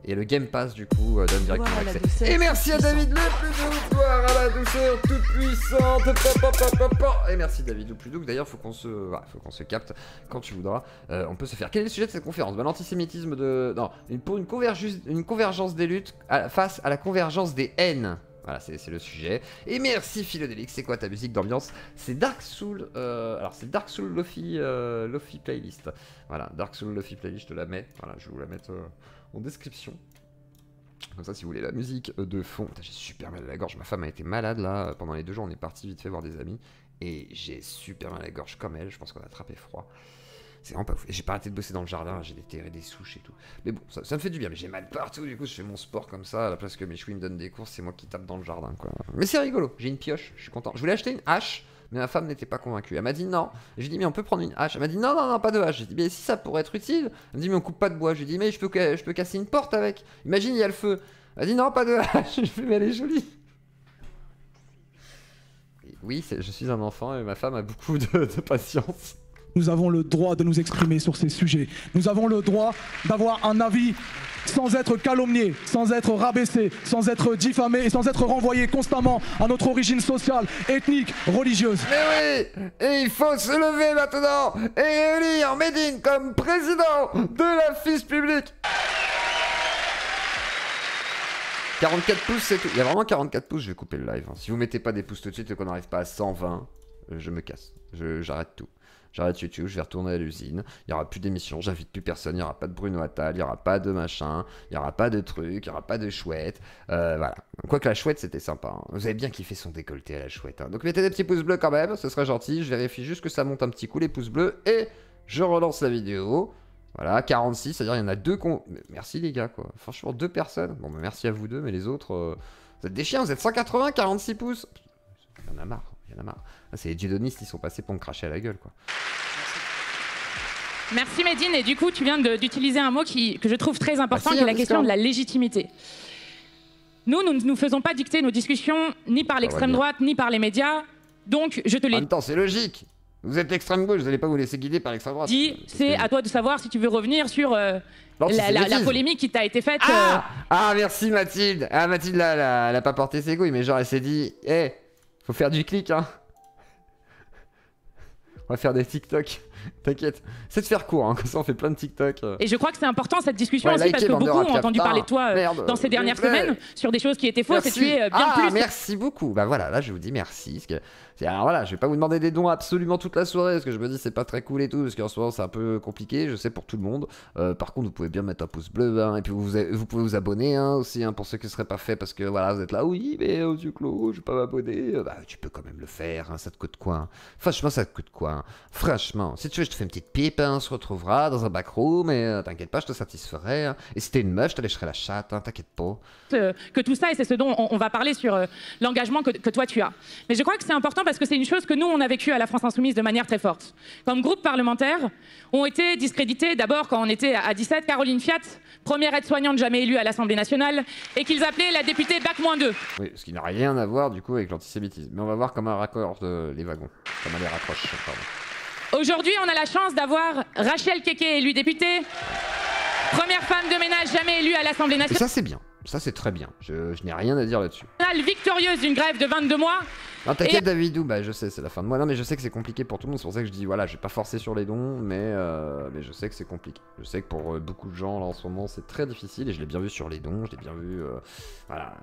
Et le Game Pass du coup donne directement accès. Et merci à David le plus doux, gloire à la douceur toute puissante. Et merci David le plus doux. D'ailleurs faut qu'on se capte quand tu voudras. On peut se faire. Quel est le sujet de cette conférence? L'antisémitisme de... Non, pour une convergence des luttes face à la convergence des haines. Voilà, c'est le sujet. Et merci Philodélix, c'est quoi ta musique d'ambiance? C'est Dark Soul, alors c'est Dark Soul Lofi Playlist. Voilà, Dark Soul Lofi Playlist, je te la mets. Voilà, je vais vous la mettre en description. Comme ça, si vous voulez la musique de fond. J'ai super mal à la gorge, ma femme a été malade là, pendant les 2 jours, on est parti vite fait voir des amis. Et j'ai super mal à la gorge comme elle, je pense qu'on a attrapé froid. C'est vraiment pas fou. J'ai pas arrêté de bosser dans le jardin, j'ai déterré des souches et tout. Mais bon, ça me fait du bien, mais j'ai mal partout, du coup je fais mon sport comme ça, à la place que mes chouilles me donnent des courses, c'est moi qui tape dans le jardin quoi. Mais c'est rigolo, j'ai une pioche, je suis content. Je voulais acheter une hache mais ma femme n'était pas convaincue. Elle m'a dit non. Je lui ai dit mais on peut prendre une hache. Elle m'a dit non, non, non, pas de hache. J'ai dit mais si ça pourrait être utile. Elle m'a dit mais on coupe pas de bois. Je lui ai dit mais je peux casser une porte avec. Imagine il y a le feu. Elle a dit non, pas de hache. Je lui ai dit mais elle est jolie. Et oui, je suis un enfant et ma femme a beaucoup de patience. Nous avons le droit de nous exprimer sur ces sujets. Nous avons le droit d'avoir un avis sans être calomnié, sans être rabaissé, sans être diffamé et sans être renvoyé constamment à notre origine sociale, ethnique, religieuse. Mais oui, et il faut se lever maintenant et élire Medine comme président de la FIS publique. 44 pouces, c'est tout. Il y a vraiment 44 pouces, je vais couper le live. Si vous mettez pas des pouces tout de suite et qu'on n'arrive pas à 120, je me casse. J'arrête tout. J'arrête YouTube, je vais retourner à l'usine, il n'y aura plus d'émissions, j'invite plus personne, il n'y aura pas de Bruno Attal, il n'y aura pas de machin, il n'y aura pas de trucs, il n'y aura pas de chouette. Voilà. Quoique la chouette c'était sympa, hein. Vous avez bien kiffé son décolleté à la chouette. Hein. Donc mettez des petits pouces bleus quand même, ce serait gentil, je vérifie juste que ça monte un petit coup les pouces bleus et je relance la vidéo. Voilà, 46, c'est-à-dire il y en a deux qu'on... Merci les gars quoi, franchement 2 personnes. Bon bah merci à vous deux, mais les autres... Vous êtes des chiens, vous êtes 180, 46 pouces. Il y en a marre. Il y en a marre. C'est les dieudonnistes qui sont passés pour me cracher à la gueule, quoi. Merci Medine, et du coup tu viens d'utiliser un mot que je trouve très important, Merci, qui est la question de la légitimité. Nous ne nous faisons pas dicter nos discussions ni par l'extrême droite, ni par les médias, donc je te l'ai dit. En même temps, c'est logique. Vous êtes l'extrême gauche, vous n'allez pas vous laisser guider par l'extrême droite. C'est à toi de savoir si tu veux revenir sur la polémique qui t'a été faite. Ah, merci Mathilde. Ah, Mathilde, là, elle a pas porté ses couilles, mais genre, elle s'est dit, hé, faut faire du clic, hein. On va faire des TikTok. T'inquiète. C'est de faire court, hein. Comme ça on fait plein de TikTok. Et je crois que c'est important cette discussion aussi, parce que beaucoup ont entendu parler de toi dans ces dernières semaines sur des choses qui étaient fausses, et tu es bien plus. Merci beaucoup. Bah voilà, là je vous dis merci. Alors voilà, je vais pas vous demander des dons absolument toute la soirée, parce que je me dis c'est pas très cool et tout, parce qu'en ce moment c'est un peu compliqué, je sais, pour tout le monde. Par contre, vous pouvez bien mettre un pouce bleu, hein, et puis vous pouvez vous abonner, hein, aussi, hein, pour ceux qui ne seraient pas faits, parce que voilà, vous êtes là, oui, mais Dieu Clos, je vais pas m'abonner. Bah tu peux quand même le faire, hein, ça te coûte quoi, hein. Franchement, ça te coûte quoi, hein. Franchement, si tu veux, je te fais une petite pipe, hein, on se retrouvera dans un backroom, et t'inquiète pas, je te satisferai, hein. Et si t'es une meuf, je te lécherai la chatte, hein, t'inquiète pas. Que tout ça, et c'est ce dont on va parler sur l'engagement que toi tu as. Mais je crois que c'est important parce que c'est une chose que nous, on a vécu à la France Insoumise de manière très forte. Comme groupe parlementaire, ont été discrédités d'abord quand on était à 17, Caroline Fiat, première aide-soignante jamais élue à l'Assemblée nationale, et qu'ils appelaient la députée Bac-2. Oui, ce qui n'a rien à voir du coup avec l'antisémitisme. Mais on va voir comment elle raccorde les wagons, comment elle les raccroche, pardon. Aujourd'hui, on a la chance d'avoir Rachel Keke élue députée, première femme de ménage jamais élue à l'Assemblée nationale. Et ça c'est bien. Ça c'est très bien, je n'ai rien à dire là-dessus. Victorieuse d'une grève de 22 mois. Non t'inquiète Davidou, bah je sais, c'est la fin de mois. Non mais je sais que c'est compliqué pour tout le monde, c'est pour ça que je dis voilà, je vais pas forcer sur les dons, mais je sais que c'est compliqué. Je sais que pour beaucoup de gens là en ce moment c'est très difficile, et je l'ai bien vu sur les dons, je l'ai bien vu, voilà,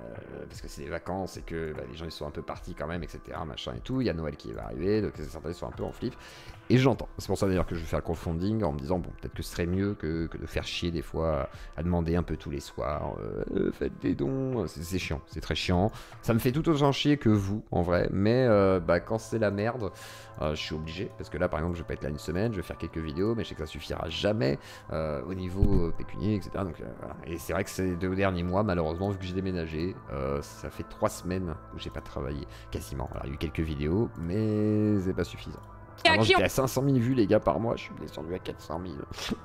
parce que c'est les vacances et que les gens ils sont un peu partis quand même, etc. machin et tout, il y a Noël qui va arriver, donc certains ils sont un peu en flip. Et j'entends. C'est pour ça d'ailleurs que je vais faire le crowdfunding en me disant bon, peut-être que ce serait mieux que de faire chier des fois à demander un peu tous les soirs, faites des dons, c'est chiant, c'est très chiant. Ça me fait tout autant chier que vous en vrai, mais quand c'est la merde, je suis obligé, parce que là par exemple je vais pas être là une semaine, je vais faire quelques vidéos, mais je sais que ça suffira jamais au niveau pécunier, etc. Donc voilà. Et c'est vrai que ces 2 derniers mois, malheureusement, vu que j'ai déménagé, ça fait 3 semaines où j'ai pas travaillé quasiment. Alors il y a eu quelques vidéos, mais c'est pas suffisant. Avant, j'étais à 500 000 vues les gars par mois, je suis descendu à 400 000.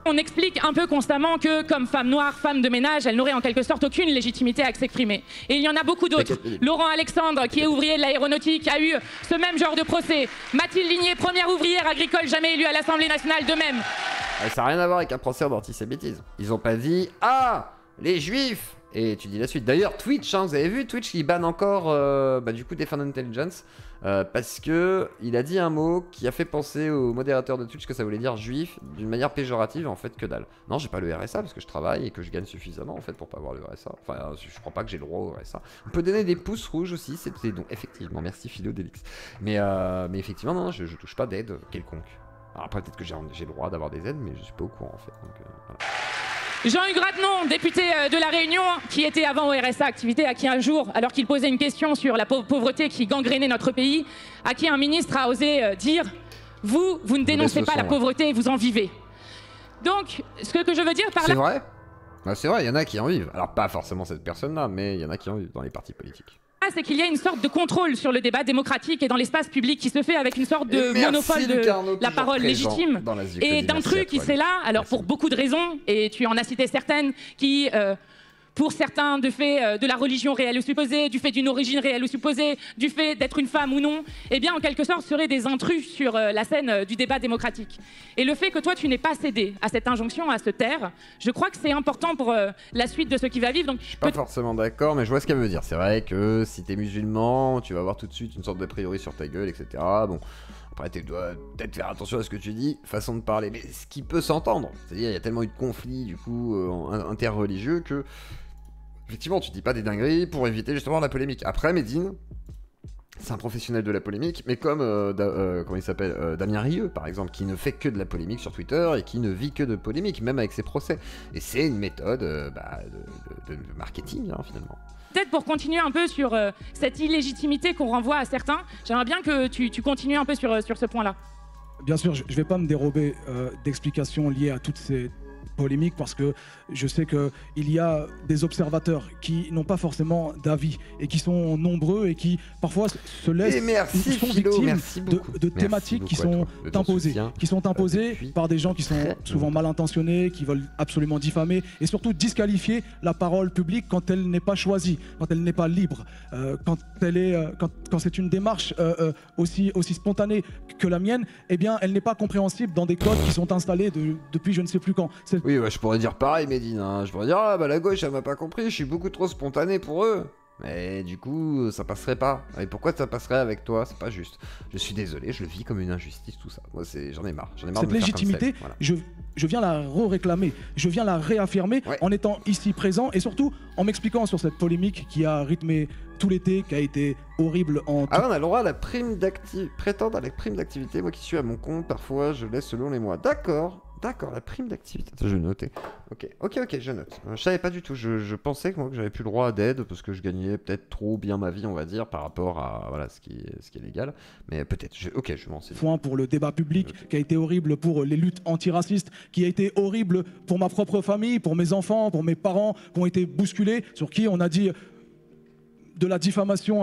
On explique un peu constamment que comme femme noire, femme de ménage, elle n'aurait en quelque sorte aucune légitimité à s'exprimer. Et il y en a beaucoup d'autres. Laurent Alexandre, qui est ouvrier de l'aéronautique, a eu ce même genre de procès. Mathilde Ligné, première ouvrière agricole jamais élue à l'Assemblée nationale, de même. Ça n'a rien à voir avec un procès d'antisémitisme. Ils ont pas dit « Ah, les juifs !» Et tu dis la suite. D'ailleurs, Twitch, hein, vous avez vu, Twitch qui banne encore du coup Defend Intelligence parce que il a dit un mot qui a fait penser au modérateur de Twitch que ça voulait dire juif d'une manière péjorative, en fait que dalle. Non, j'ai pas le RSA parce que je travaille et que je gagne suffisamment en fait pour pas avoir le RSA. Enfin, je crois pas que j'ai le droit au RSA. On peut donner des pouces rouges aussi, c'est donc effectivement, merci Philo Delix. Mais effectivement, non, je touche pas d'aide quelconque. Alors après, peut-être que j'ai le droit d'avoir des aides, mais je suis pas au courant en fait. Donc, voilà. Jean-Hugues Ratenon, député de La Réunion, qui était avant au RSA Activité, à qui un jour, alors qu'il posait une question sur la pauvreté qui gangrénait notre pays, à qui un ministre a osé dire « Vous ne dénoncez pas la pauvreté, vous en vivez ». Donc, ce que je veux dire par là... C'est vrai ? C'est vrai, il y en a qui en vivent. Alors pas forcément cette personne-là, mais il y en a qui en vivent dans les partis politiques. c'est qu'il y a une sorte de contrôle sur le débat démocratique et dans l'espace public qui se fait avec une sorte de monopole de la parole légitime et d'intrus qui c'est là, alors pour beaucoup de raisons, et tu en as cité certaines, qui pour certains de fait de la religion réelle ou supposée, du fait d'une origine réelle ou supposée, du fait d'être une femme ou non, eh bien en quelque sorte seraient des intrus sur la scène du débat démocratique. Et le fait que toi tu n'aies pas cédé à cette injonction à se taire, je crois que c'est important pour la suite de ce qui va vivre. Donc, je suis pas forcément d'accord, mais je vois ce qu'elle veut dire. C'est vrai que si t'es musulman, tu vas avoir tout de suite une sorte d'a priori sur ta gueule, etc. Bon. Après, tu dois peut-être faire attention à ce que tu dis, façon de parler, mais ce qui peut s'entendre. C'est-à-dire, il y a tellement eu de conflits, du coup, interreligieux que... Effectivement, tu dis pas des dingueries pour éviter justement la polémique. Après, Medine, c'est un professionnel de la polémique, mais comme, comment il s'appelle, Damien Rieu, par exemple, qui ne fait que de la polémique sur Twitter et qui ne vit que de polémique, même avec ses procès. Et c'est une méthode de marketing, hein, finalement. Peut-être pour continuer un peu sur cette illégitimité qu'on renvoie à certains, j'aimerais bien que tu continues un peu sur ce point-là. Bien sûr, je ne vais pas me dérober d'explications liées à toutes ces polémiques parce que je sais qu'il y a des observateurs qui n'ont pas forcément d'avis et qui sont nombreux et qui parfois se laissent sont victimes de thématiques qui sont imposées, par des gens qui sont souvent mal intentionnés, qui veulent absolument diffamer et surtout disqualifier la parole publique quand elle n'est pas choisie, quand elle n'est pas libre, quand c'est une démarche aussi spontanée que la mienne, eh bien elle n'est pas compréhensible dans des codes qui sont installés depuis je ne sais plus quand. Oui, bah, je pourrais dire pareil, Medine. Hein. Je pourrais dire, ah bah la gauche, elle m'a pas compris, je suis beaucoup trop spontané pour eux. Mais du coup, ça passerait pas. Et pourquoi ça passerait avec toi? C'est pas juste. Je suis désolé, je le vis comme une injustice, tout ça. Moi, j'en ai marre. Cette légitimité, voilà. je viens la réclamer, je viens la réaffirmer en étant ici présent et surtout en m'expliquant sur cette polémique qui a rythmé tout l'été, qui a été horrible en... Ah, on a le droit à la prime d'activité, prétendre à la prime d'activité. Moi qui suis à mon compte, parfois, je laisse selon les mois. D'accord, la prime d'activité. Attends, je vais noter. Ok, je note. Je savais pas du tout. Je pensais que j'avais plus le droit d'aide parce que je gagnais peut-être trop bien ma vie, on va dire, par rapport à voilà, ce qui est légal. Mais peut-être. Je m'en sais. Point pour le débat public qui a été horrible pour les luttes antiracistes, qui a été horrible pour ma propre famille, pour mes enfants, pour mes parents qui ont été bousculés, sur qui on a dit de la diffamation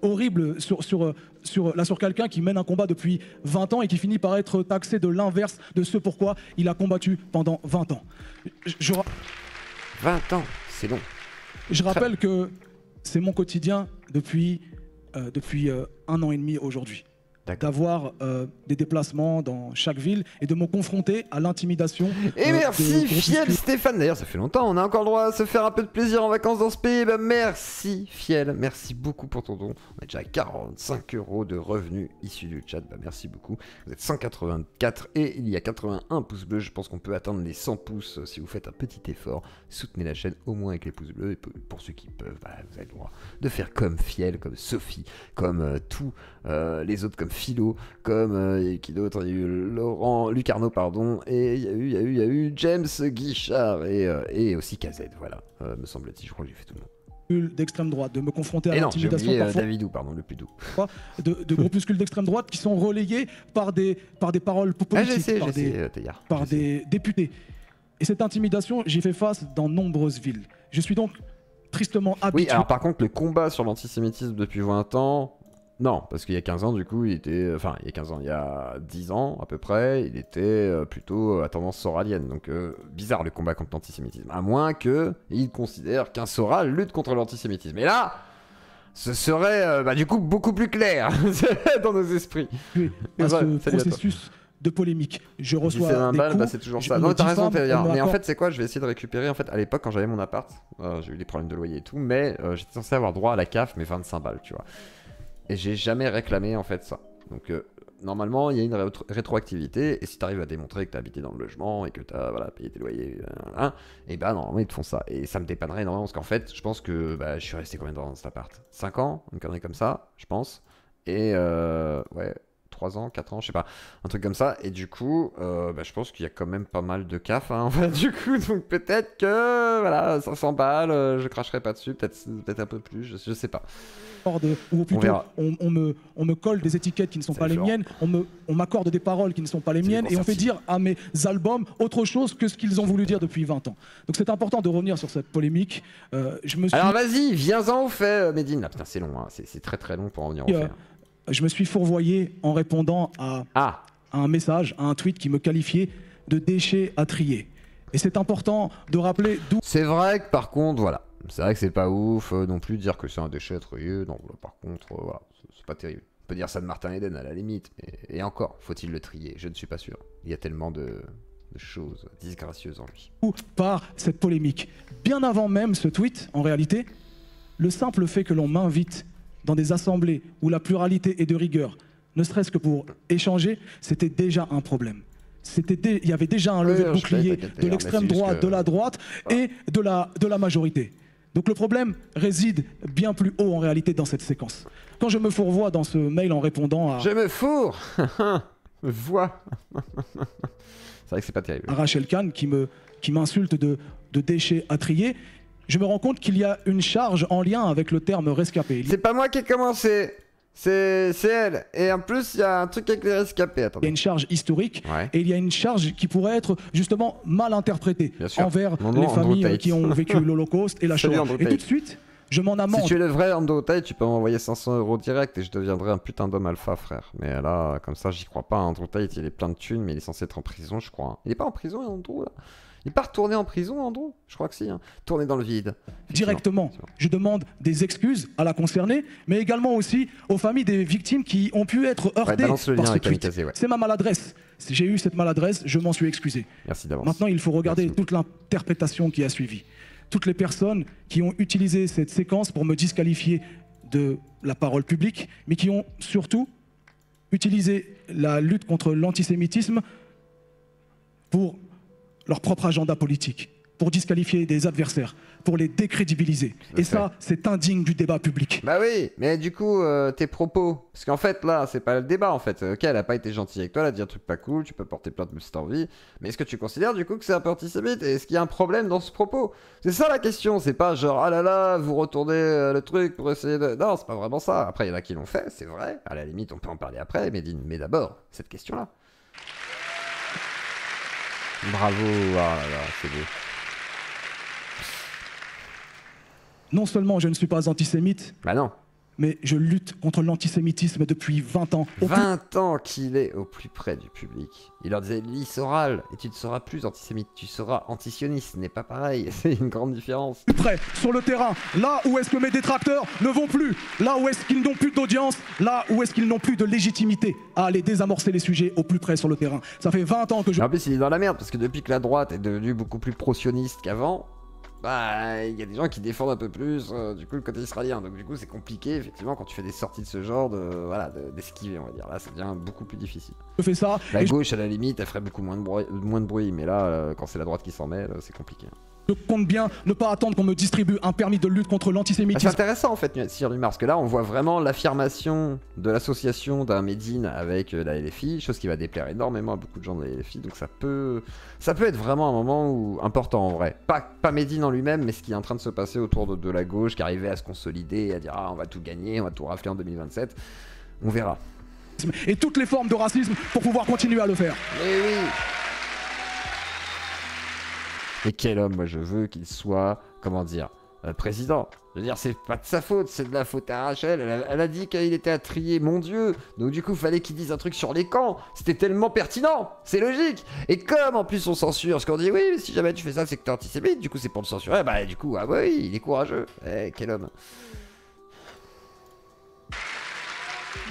horrible sur quelqu'un qui mène un combat depuis 20 ans et qui finit par être taxé de l'inverse de ce pourquoi il a combattu pendant 20 ans. 20 ans, c'est long. Je rappelle que c'est mon quotidien depuis 1 an et demi aujourd'hui. D'avoir des déplacements dans chaque ville et de me confronter à l'intimidation. Et merci Fiel Stéphane, d'ailleurs ça fait longtemps, on a encore le droit à se faire un peu de plaisir en vacances dans ce pays. Bah merci Fiel, merci beaucoup pour ton don. On a déjà 45 € de revenus issus du chat, bah merci beaucoup. Vous êtes 184 et il y a 81 pouces bleus, je pense qu'on peut atteindre les 100 pouces si vous faites un petit effort. Soutenez la chaîne au moins avec les pouces bleus et pour ceux qui peuvent, bah, vous avez le droit de faire comme Fiel, comme Sophie, comme tous les autres, comme Philo, comme qui d'autre, il y a eu Lucarno, pardon, et il y a eu James Guichard et aussi KZ, voilà, me semble-t-il, je crois que j'ai fait tout le monde. D'extrême droite, de me confronter à l'intimidation parfois. Davidou, pardon, le plus doux. De groupuscules d'extrême droite qui sont relayés par des paroles politiques, par des députés. Et cette intimidation, j'y fais face dans nombreuses villes. Je suis donc tristement habitué. Oui, alors par contre, le combat sur l'antisémitisme depuis 20 ans... Non, parce qu'il y a 15 ans, du coup, il était... Enfin, il y a 10 ans, à peu près, il était plutôt à tendance soralienne. Donc, bizarre, le combat contre l'antisémitisme. À moins qu'il considère qu'un Soral lutte contre l'antisémitisme. Et là, ce serait, du coup, beaucoup plus clair dans nos esprits. Oui, ce processus de polémique. Je reçois des coups, c'est toujours ça. Non, t'as raison, mais en fait, c'est quoi? Je vais essayer de récupérer. En fait, à l'époque, quand j'avais mon appart, j'ai eu des problèmes de loyer et tout, mais j'étais censé avoir droit à la CAF, mais 25 balles, tu vois. Et j'ai jamais réclamé en fait ça. Donc normalement il y a une rétroactivité et si tu arrives à démontrer que tu as habité dans le logement et que tu as payé tes loyers, et bah normalement ils te font ça. Et ça me dépannerait énormément parce qu'en fait je pense que je suis resté combien de temps dans cet appart? 5 ans, une connerie comme ça, je pense. Et ouais, 3 ans, 4 ans, je sais pas, un truc comme ça. Et du coup, bah, je pense qu'il y a quand même pas mal de CAF, hein, du coup, donc peut-être que, voilà, 500 balles, je cracherai pas dessus, peut-être un peu plus, je sais pas. Ou plutôt, on me colle des étiquettes qui ne sont pas les miennes, on m'accorde des paroles qui ne sont pas les miennes, et on fait dire à mes albums autre chose que ce qu'ils ont voulu dire depuis 20 ans. Donc c'est important de revenir sur cette polémique. Alors vas-y, viens-en au fait, Medine. Là, putain, c'est long, hein. C'est très très long pour en venir au fait. Je me suis fourvoyé en répondant à un message, à un tweet qui me qualifiait de déchet à trier. Et c'est important de rappeler d'où... C'est vrai que par contre, voilà. C'est vrai que c'est pas ouf non plus de dire que c'est un déchet à trier. Non, par contre, voilà, c'est pas terrible. On peut dire ça de Martin Eden à la limite. Et encore, faut-il le trier? Je ne suis pas sûr. Il y a tellement de choses disgracieuses en lui. Par cette polémique. Bien avant même ce tweet, en réalité, le simple fait que l'on m'invite dans des assemblées où la pluralité est de rigueur, ne serait-ce que pour échanger, c'était déjà un problème. Il y avait déjà un lever de bouclier de l'extrême droite, de la droite et de la majorité. Donc le problème réside bien plus haut en réalité dans cette séquence. Quand je me fourvoie dans ce mail en répondant à... Je me fourre me vois. C'est vrai que c'est pas terrible. À Rachel Kahn qui m'insulte de déchets à trier, je me rends compte qu'il y a une charge en lien avec le terme rescapé. C'est pas moi qui ai commencé, c'est elle. Et en plus, il y a un truc avec les rescapés. Attendez. Il y a une charge historique et il y a une charge qui pourrait être justement mal interprétée envers les familles qui ont vécu l'Holocauste et la Shoah. Et tout de suite, je m'en amende. Si tu es le vrai Andrew Tate, tu peux m'envoyer 500 € direct et je deviendrai un putain d'homme alpha, frère. Mais là, comme ça, j'y crois pas. Andrew Tate, il est plein de thunes, mais il est censé être en prison, je crois. Il est pas en prison, Andrew, là? Il n'est pas retourné en prison, Andrew? Je crois que si. Hein. Tourné dans le vide. Directement. Je demande des excuses à la concernée, mais également aussi aux familles des victimes qui ont pu être heurtées par ce tweet. C'est ma maladresse. J'ai eu cette maladresse, je m'en suis excusé. Merci d'avance. Maintenant, il faut regarder toute l'interprétation qui a suivi. Toutes les personnes qui ont utilisé cette séquence pour me disqualifier de la parole publique, mais qui ont surtout utilisé la lutte contre l'antisémitisme pour leur propre agenda politique, pour disqualifier des adversaires, pour les décrédibiliser. Et ça, c'est indigne du débat public. Bah oui, mais du coup, tes propos, parce qu'en fait, là, c'est pas le débat, en fait. Ok, elle a pas été gentille avec toi, elle a dit un truc pas cool, tu peux porter plainte si t'as envie, mais est-ce que tu considères, du coup, que c'est un peu antisémite? Et est-ce qu'il y a un problème dans ce propos? C'est ça la question, c'est pas genre, ah là là, vous retournez le truc pour essayer de... Non, c'est pas vraiment ça. Après, il y en a qui l'ont fait, c'est vrai. À la limite, on peut en parler après, mais d'abord, cette question-là. Bravo, oh là là, c'est beau. Non seulement je ne suis pas antisémite, bah non, mais je lutte contre l'antisémitisme depuis 20 ans. 20 ans qu'il est au plus près du public. Il leur disait, lis Soral, et tu ne seras plus antisémite, tu seras antisioniste, ce n'est pas pareil, c'est une grande différence. Plus près, sur le terrain, là où est-ce que mes détracteurs ne vont plus, là où est-ce qu'ils n'ont plus d'audience, là où est-ce qu'ils n'ont plus de légitimité à aller désamorcer les sujets au plus près sur le terrain. Ça fait 20 ans que je... En plus, il est dans la merde, parce que depuis que la droite est devenue beaucoup plus pro-sioniste qu'avant, bah, il y a des gens qui défendent un peu plus du coup le côté israélien, donc du coup c'est compliqué effectivement quand tu fais des sorties de ce genre d'esquiver, on va dire. Là ça devient beaucoup plus difficile. Je fais ça. La gauche à la limite elle ferait beaucoup moins de bruit, mais là quand c'est la droite qui s'en mêle, c'est compliqué. Je compte bien ne pas attendre qu'on me distribue un permis de lutte contre l'antisémitisme. C'est intéressant en fait, Cyril Lumar, parce que là on voit vraiment l'affirmation de l'association d'un Medine avec la LFI, chose qui va déplaire énormément à beaucoup de gens de la LFI, donc ça peut être vraiment un moment important en vrai. Pas Medine en lui-même, mais ce qui est en train de se passer autour de la gauche, qui arrivait à se consolider et à dire ah on va tout gagner, on va tout rafler en 2027. On verra. Et toutes les formes de racisme pour pouvoir continuer à le faire. Mais oui. Et quel homme, moi je veux qu'il soit, comment dire, président. Je veux dire, c'est pas de sa faute, c'est de la faute à Rachel. Elle a dit qu'il était à trier, mon Dieu. Donc du coup, fallait qu'il dise un truc sur les camps. C'était tellement pertinent, c'est logique. Et comme en plus on censure, parce qu'on dit oui, mais si jamais tu fais ça, c'est que t'es antisémite. Du coup, c'est pour le censurer. Bah du coup, ah oui, il est courageux. Quel homme.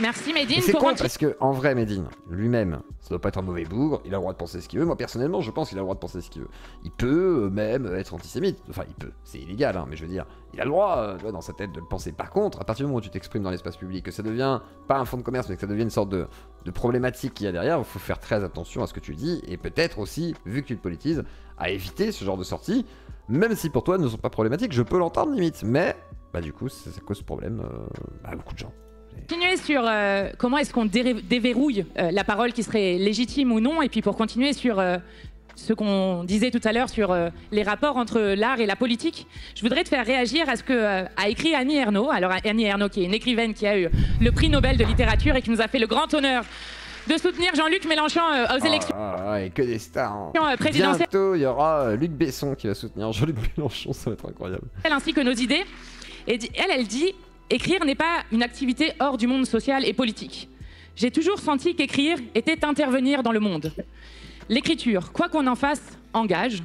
Merci Medine. C'est con parce que en vrai Medine lui-même, ça doit pas être un mauvais bougre, il a le droit de penser ce qu'il veut. Moi personnellement je pense qu'il a le droit de penser ce qu'il veut. Il peut même être antisémite, enfin il peut, c'est illégal hein, mais je veux dire, il a le droit dans sa tête de le penser. Par contre, à partir du moment où tu t'exprimes dans l'espace public, que ça devient pas un fonds de commerce mais que ça devient une sorte de problématique qu'il y a derrière, il faut faire très attention à ce que tu dis et peut-être aussi, vu que tu le politises, à éviter ce genre de sorties, même si pour toi elles ne sont pas problématiques, je peux l'entendre limite, mais bah du coup ça cause problème à beaucoup de gens. Continuer sur comment est-ce qu'on déverrouille la parole qui serait légitime ou non, et puis pour continuer sur ce qu'on disait tout à l'heure sur les rapports entre l'art et la politique, je voudrais te faire réagir à ce que a écrit Annie Ernaux. Alors Annie Ernaux, qui est une écrivaine qui a eu le prix Nobel de littérature et qui nous a fait le grand honneur de soutenir Jean-Luc Mélenchon aux élections. Et que des stars. Présidentielles. Bientôt, il y aura Luc Besson qui va soutenir Jean-Luc Mélenchon, ça va être incroyable. Ainsi que nos idées. Et elle dit « Écrire n'est pas une activité hors du monde social et politique. J'ai toujours senti qu'écrire était intervenir dans le monde. L'écriture, quoi qu'on en fasse, engage,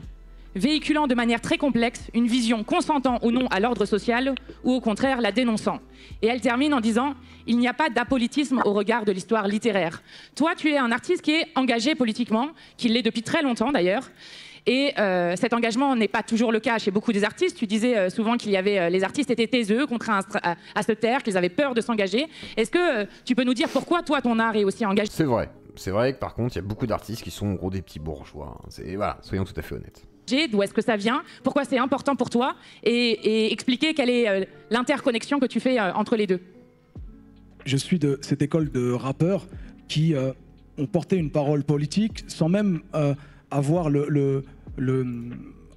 véhiculant de manière très complexe une vision consentant ou non à l'ordre social, ou au contraire la dénonçant. » Et elle termine en disant « Il n'y a pas d'apolitisme au regard de l'histoire littéraire. » Toi, tu es un artiste qui est engagé politiquement, qui l'est depuis très longtemps d'ailleurs, et cet engagement n'est pas toujours le cas chez beaucoup des artistes. Tu disais souvent qu'il y avait les artistes étaient taiseux, contraints à se taire, qu'ils avaient peur de s'engager. Est-ce que tu peux nous dire pourquoi toi, ton art est aussi engagé? C'est vrai. C'est vrai que par contre, il y a beaucoup d'artistes qui sont en gros des petits bourgeois. Voilà, soyons tout à fait honnêtes. D'où est-ce que ça vient? Pourquoi c'est important pour toi? Et expliquer quelle est l'interconnexion que tu fais entre les deux. Je suis de cette école de rappeurs qui ont porté une parole politique sans même avoir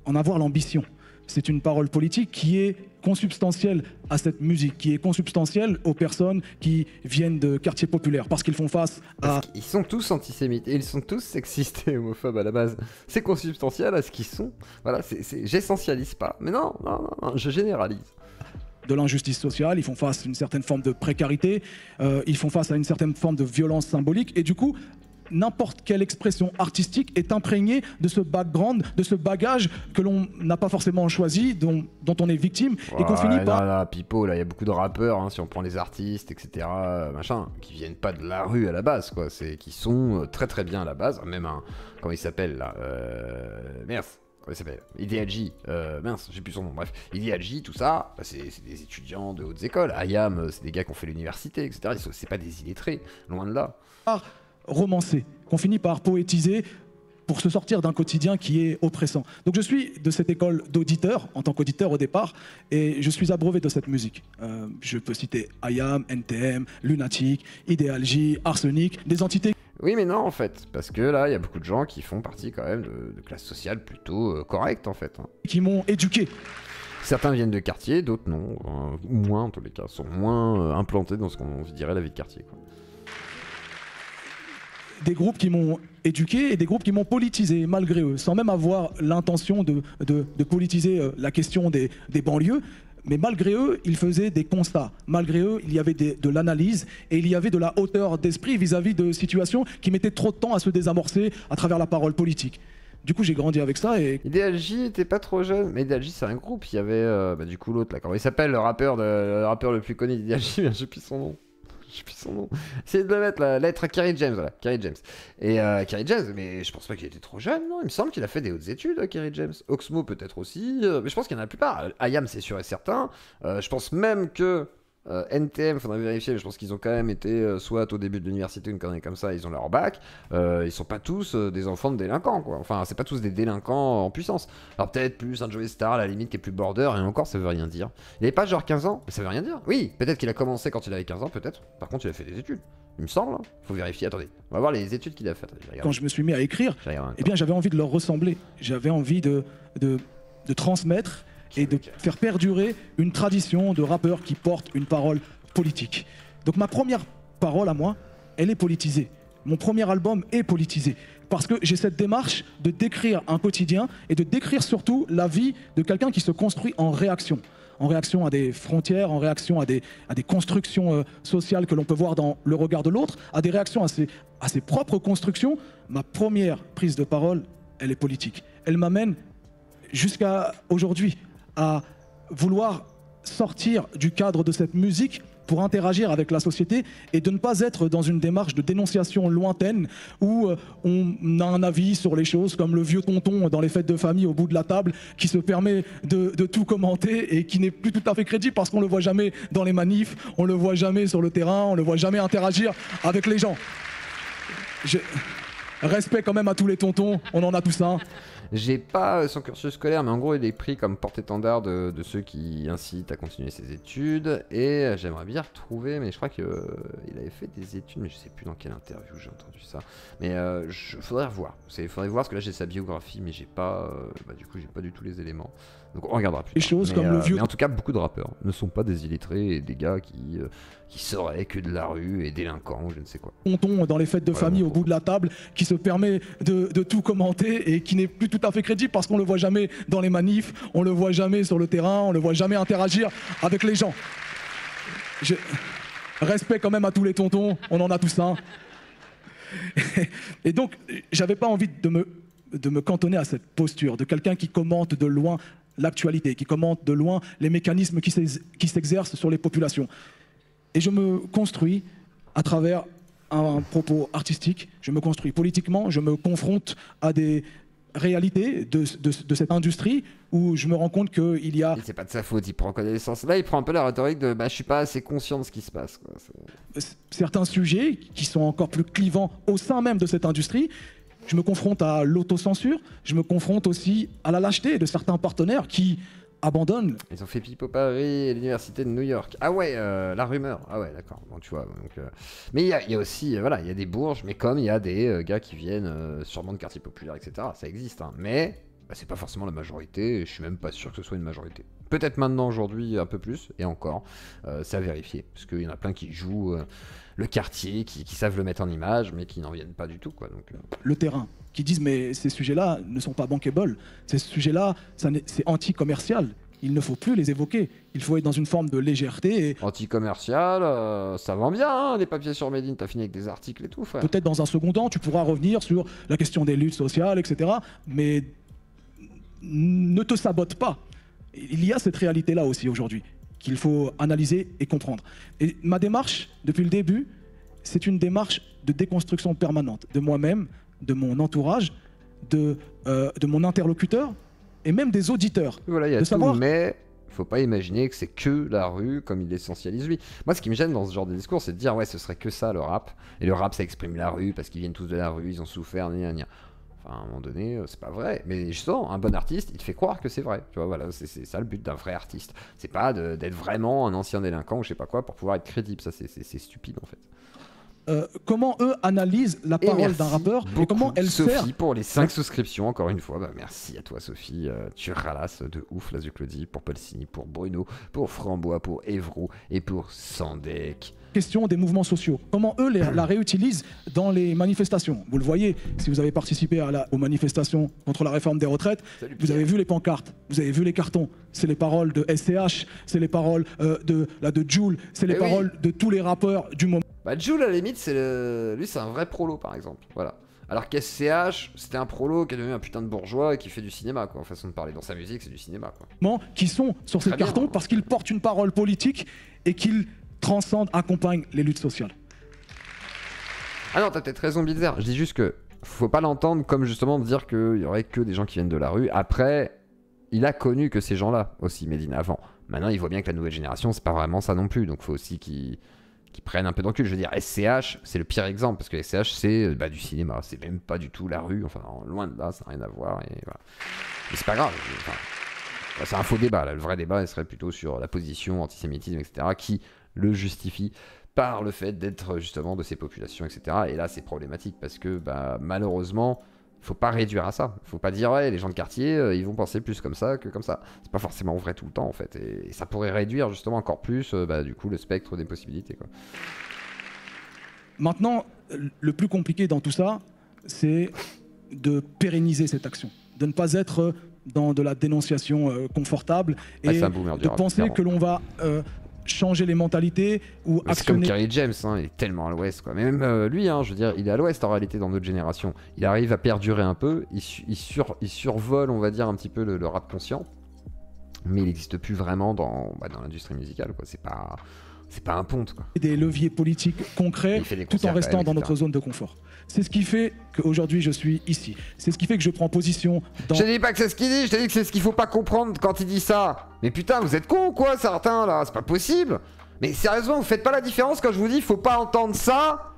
en avoir l'ambition. C'est une parole politique qui est consubstantielle à cette musique, qui est consubstantielle aux personnes qui viennent de quartiers populaires, parce qu'ils font face à... Ils sont tous antisémites, et ils sont tous sexistes et homophobes à la base. C'est consubstantiel à ce qu'ils sont. Voilà, j'essentialise pas. Mais non, je généralise. De l'injustice sociale, ils font face à une certaine forme de précarité, ils font face à une certaine forme de violence symbolique, et du coup, n'importe quelle expression artistique est imprégnée de ce background, de ce bagage que l'on n'a pas forcément choisi, dont on est victime, et qu'on finit par... Là, Pipo, là, il y a beaucoup de rappeurs, hein, si on prend les artistes, etc., machin, qui viennent pas de la rue à la base, quoi, qui sont très très bien à la base, même un... Comment il s'appelle, là merde, comment il s'appelle? Idealji, mince, j'ai plus son nom, bref. Idealji, tout ça, bah, c'est des étudiants de hautes écoles. Ayam, c'est des gars qui ont fait l'université, etc., c'est pas des illettrés, loin de là. Romancer, qu'on finit par poétiser pour se sortir d'un quotidien qui est oppressant. Donc je suis de cette école d'auditeurs, en tant qu'auditeur au départ, et je suis abreuvé de cette musique. Je peux citer Ayam, NTM, Lunatic, Idealji, Arsenic, des entités... Oui mais non en fait, parce que là il y a beaucoup de gens qui font partie quand même de classe sociale plutôt correcte en fait. Hein. Qui m'ont éduqué. Certains viennent de quartier, d'autres non, ou moins en tous les cas, sont moins implantés dans ce qu'on dirait la vie de quartier, quoi. Des groupes qui m'ont éduqué et des groupes qui m'ont politisé malgré eux, sans même avoir l'intention de politiser la question des banlieues. Mais malgré eux, ils faisaient des constats. Malgré eux, il y avait de l'analyse et il y avait de la hauteur d'esprit vis-à-vis de situations qui mettaient trop de temps à se désamorcer à travers la parole politique. Du coup, j'ai grandi avec ça et... Idealji était pas trop jeune, mais Idealji c'est un groupe. Il y avait du coup l'autre là, comment il s'appelle, le rappeur le plus connu d'Idealji, je sais plus son nom. Je sais plus son nom. Essayez de le mettre, la lettre Kerry James, voilà, Kerry James. Et Kerry James, mais je pense pas qu'il était trop jeune, non? Il me semble qu'il a fait des hautes études, Kerry James. Oxmo peut-être aussi, mais je pense qu'il y en a la plupart. Ayam, c'est sûr et certain. Je pense même que NTM, faudrait vérifier, mais je pense qu'ils ont quand même été soit au début de l'université, une connerie comme ça, ils ont leur bac. Ils sont pas tous des enfants de délinquants, quoi. Enfin, c'est pas tous des délinquants en puissance. Alors peut-être plus un Joey Star à la limite qui est plus border, et encore ça veut rien dire. Il avait pas genre 15 ans, mais ça veut rien dire. Oui, peut-être qu'il a commencé quand il avait 15 ans, peut-être. Par contre, il a fait des études. Il me semble, hein. Faut vérifier, attendez. On va voir les études qu'il a faites. Quand je me suis mis à écrire, eh bien j'avais envie de leur ressembler. J'avais envie de transmettre et de faire perdurer une tradition de rappeurs qui portent une parole politique. Donc ma première parole à moi, elle est politisée. Mon premier album est politisé. Parce que j'ai cette démarche de décrire un quotidien et de décrire surtout la vie de quelqu'un qui se construit en réaction. En réaction à des frontières, en réaction à des constructions sociales que l'on peut voir dans le regard de l'autre, à des réactions à ses propres constructions. Ma première prise de parole, elle est politique. Elle m'amène jusqu'à aujourd'hui à vouloir sortir du cadre de cette musique pour interagir avec la société et de ne pas être dans une démarche de dénonciation lointaine où on a un avis sur les choses comme le vieux tonton dans les fêtes de famille au bout de la table qui se permet de tout commenter et qui n'est plus tout à fait crédible parce qu'on le voit jamais dans les manifs, on le voit jamais sur le terrain, on le voit jamais interagir avec les gens. Respect quand même à tous les tontons, on en a tous un. J'ai pas son cursus scolaire, mais en gros il est pris comme porte-étendard de ceux qui incitent à continuer ses études. Et j'aimerais bien retrouver, mais je crois qu'il avait fait des études, mais je sais plus dans quelle interview j'ai entendu ça. Mais faudrait revoir. Faudrait voir parce que là j'ai sa biographie, mais j'ai pas, du coup j'ai pas du tout les éléments. Donc on regardera plus. Mais en tout cas, beaucoup de rappeurs ne sont pas des illettrés et des gars qui seraient que de la rue et délinquants ou je ne sais quoi. Tonton dans les fêtes de famille au bout de la table, qui se permet de tout commenter et qui n'est plus tout à fait crédible parce qu'on le voit jamais dans les manifs, on le voit jamais sur le terrain, on le voit jamais interagir avec les gens. Respect quand même à tous les tontons, on en a tous un. Et donc, j'avais pas envie de me cantonner à cette posture de quelqu'un qui commente de loin l'actualité, qui commente de loin les mécanismes qui s'exercent sur les populations. Et je me construis à travers un propos artistique, je me construis politiquement, je me confronte à des réalités de cette industrie où je me rends compte qu'il y a... C'est pas de sa faute, il prend connaissance. Là, il prend un peu la rhétorique de je suis pas assez conscient de ce qui se passe, quoi. Certains sujets qui sont encore plus clivants au sein même de cette industrie. Je me confronte à l'autocensure, je me confronte aussi à la lâcheté de certains partenaires qui abandonnent. Ils ont fait Pipo Paris et l'université de New York. Ah ouais, la rumeur. Ah ouais, d'accord. Bon, tu vois. Donc, mais il y a aussi, voilà, il y a des bourges, mais comme il y a des gars qui viennent sûrement de quartiers populaires, etc. Ça existe, hein. Mais c'est pas forcément la majorité. Et je suis même pas sûr que ce soit une majorité. Peut-être maintenant, aujourd'hui, un peu plus, et encore, c'est à vérifier, parce qu'il y en a plein qui jouent le quartier, qui savent le mettre en image, mais qui n'en viennent pas du tout, quoi. Donc, le terrain, qui disent mais ces sujets-là ne sont pas bankable, ces sujets-là, c'est anti-commercial. Il ne faut plus les évoquer. Il faut être dans une forme de légèreté. Anti-commercial, ça vend bien, hein, les papiers sur Medine, t'as fini avec des articles et tout, frère. Peut-être dans un second temps, tu pourras revenir sur la question des luttes sociales, etc. Mais ne te sabote pas. Il y a cette réalité-là aussi aujourd'hui, qu'il faut analyser et comprendre. Et ma démarche, depuis le début, c'est une démarche de déconstruction permanente, de moi-même, de mon entourage, de mon interlocuteur, et même des auditeurs. Voilà, il y a tout, mais faut pas imaginer que c'est que la rue comme il l'essentialise lui. Moi, ce qui me gêne dans ce genre de discours, c'est de dire ouais, ce serait que ça le rap, et le rap ça exprime la rue parce qu'ils viennent tous de la rue, ils ont souffert, gna gna. À un moment donné, c'est pas vrai. Mais justement, un bon artiste, il te fait croire que c'est vrai. Tu vois, voilà, c'est ça le but d'un vrai artiste. C'est pas d'être vraiment un ancien délinquant ou je sais pas quoi pour pouvoir être crédible. Ça, c'est stupide en fait. Comment eux analysent la parole d'un rappeur et comment elle Sophie sert pour les 5 souscriptions, encore une fois. Merci à toi, Sophie. Tu ralasses de ouf, la Claudie, pour Paulsini, pour Bruno, pour Frambois, pour Evro et pour Sandek. Question des mouvements sociaux. Comment eux la réutilisent dans les manifestations. Vous le voyez, si vous avez participé aux manifestations contre la réforme des retraites, vous avez vu les pancartes, vous avez vu les cartons. C'est les paroles de SCH, c'est les paroles de Jul, c'est les paroles de tous les rappeurs du moment. Jul, à la limite, lui, c'est un vrai prolo, par exemple. Voilà. Alors qu'SCH, c'était un prolo qui est devenu un putain de bourgeois et qui fait du cinéma, quoi. En façon de parler, dans sa musique, c'est du cinéma, quoi. Qui sont sur ces cartons parce qu'ils portent une parole politique et qu'ils transcendent, accompagnent les luttes sociales. Ah non, t'as peut-être raison, Bilzer. Je dis juste que faut pas l'entendre comme justement dire qu'il y aurait que des gens qui viennent de la rue. Après, il a connu que ces gens-là aussi, Medine, avant. Maintenant, il voit bien que la nouvelle génération, c'est pas vraiment ça non plus. Donc, faut aussi qu'ils prennent un peu de recul. Je veux dire, SCH, c'est le pire exemple parce que SCH, c'est du cinéma. C'est même pas du tout la rue. Enfin, loin de là, ça n'a rien à voir. Et voilà. Mais c'est pas grave. Enfin, c'est un faux débat. Là. Le vrai débat, il serait plutôt sur la position, antisémitisme, etc., qui le justifie par le fait d'être justement de ces populations, etc. Et là, c'est problématique parce que malheureusement, faut pas réduire à ça. Faut pas dire ouais, les gens de quartier, ils vont penser plus comme ça que comme ça. C'est pas forcément vrai tout le temps en fait. Et ça pourrait réduire justement encore plus du coup le spectre des possibilités, quoi. Maintenant, le plus compliqué dans tout ça, c'est de pérenniser cette action, de ne pas être dans de la dénonciation confortable et de penser que l'on va changer les mentalités ou actionner. C'est comme Kerry James, hein, il est tellement à l'ouest, quoi. Mais même lui, hein, je veux dire, il est à l'ouest en réalité dans notre génération. Il arrive à perdurer un peu, il survole, on va dire, un petit peu le rap conscient, mais il n'existe plus vraiment dans l'industrie musicale, quoi. C'est pas un ponte, quoi. Des leviers politiques concrets tout en restant dans notre zone de confort. C'est ce qui fait qu'aujourd'hui je suis ici. C'est ce qui fait que je prends position dans... Je te dis pas que c'est ce qu'il dit, je te dis que c'est ce qu'il faut pas comprendre quand il dit ça. Mais putain, vous êtes cons ou quoi, certains là? C'est pas possible. Mais sérieusement, vous faites pas la différence quand je vous dis faut pas entendre ça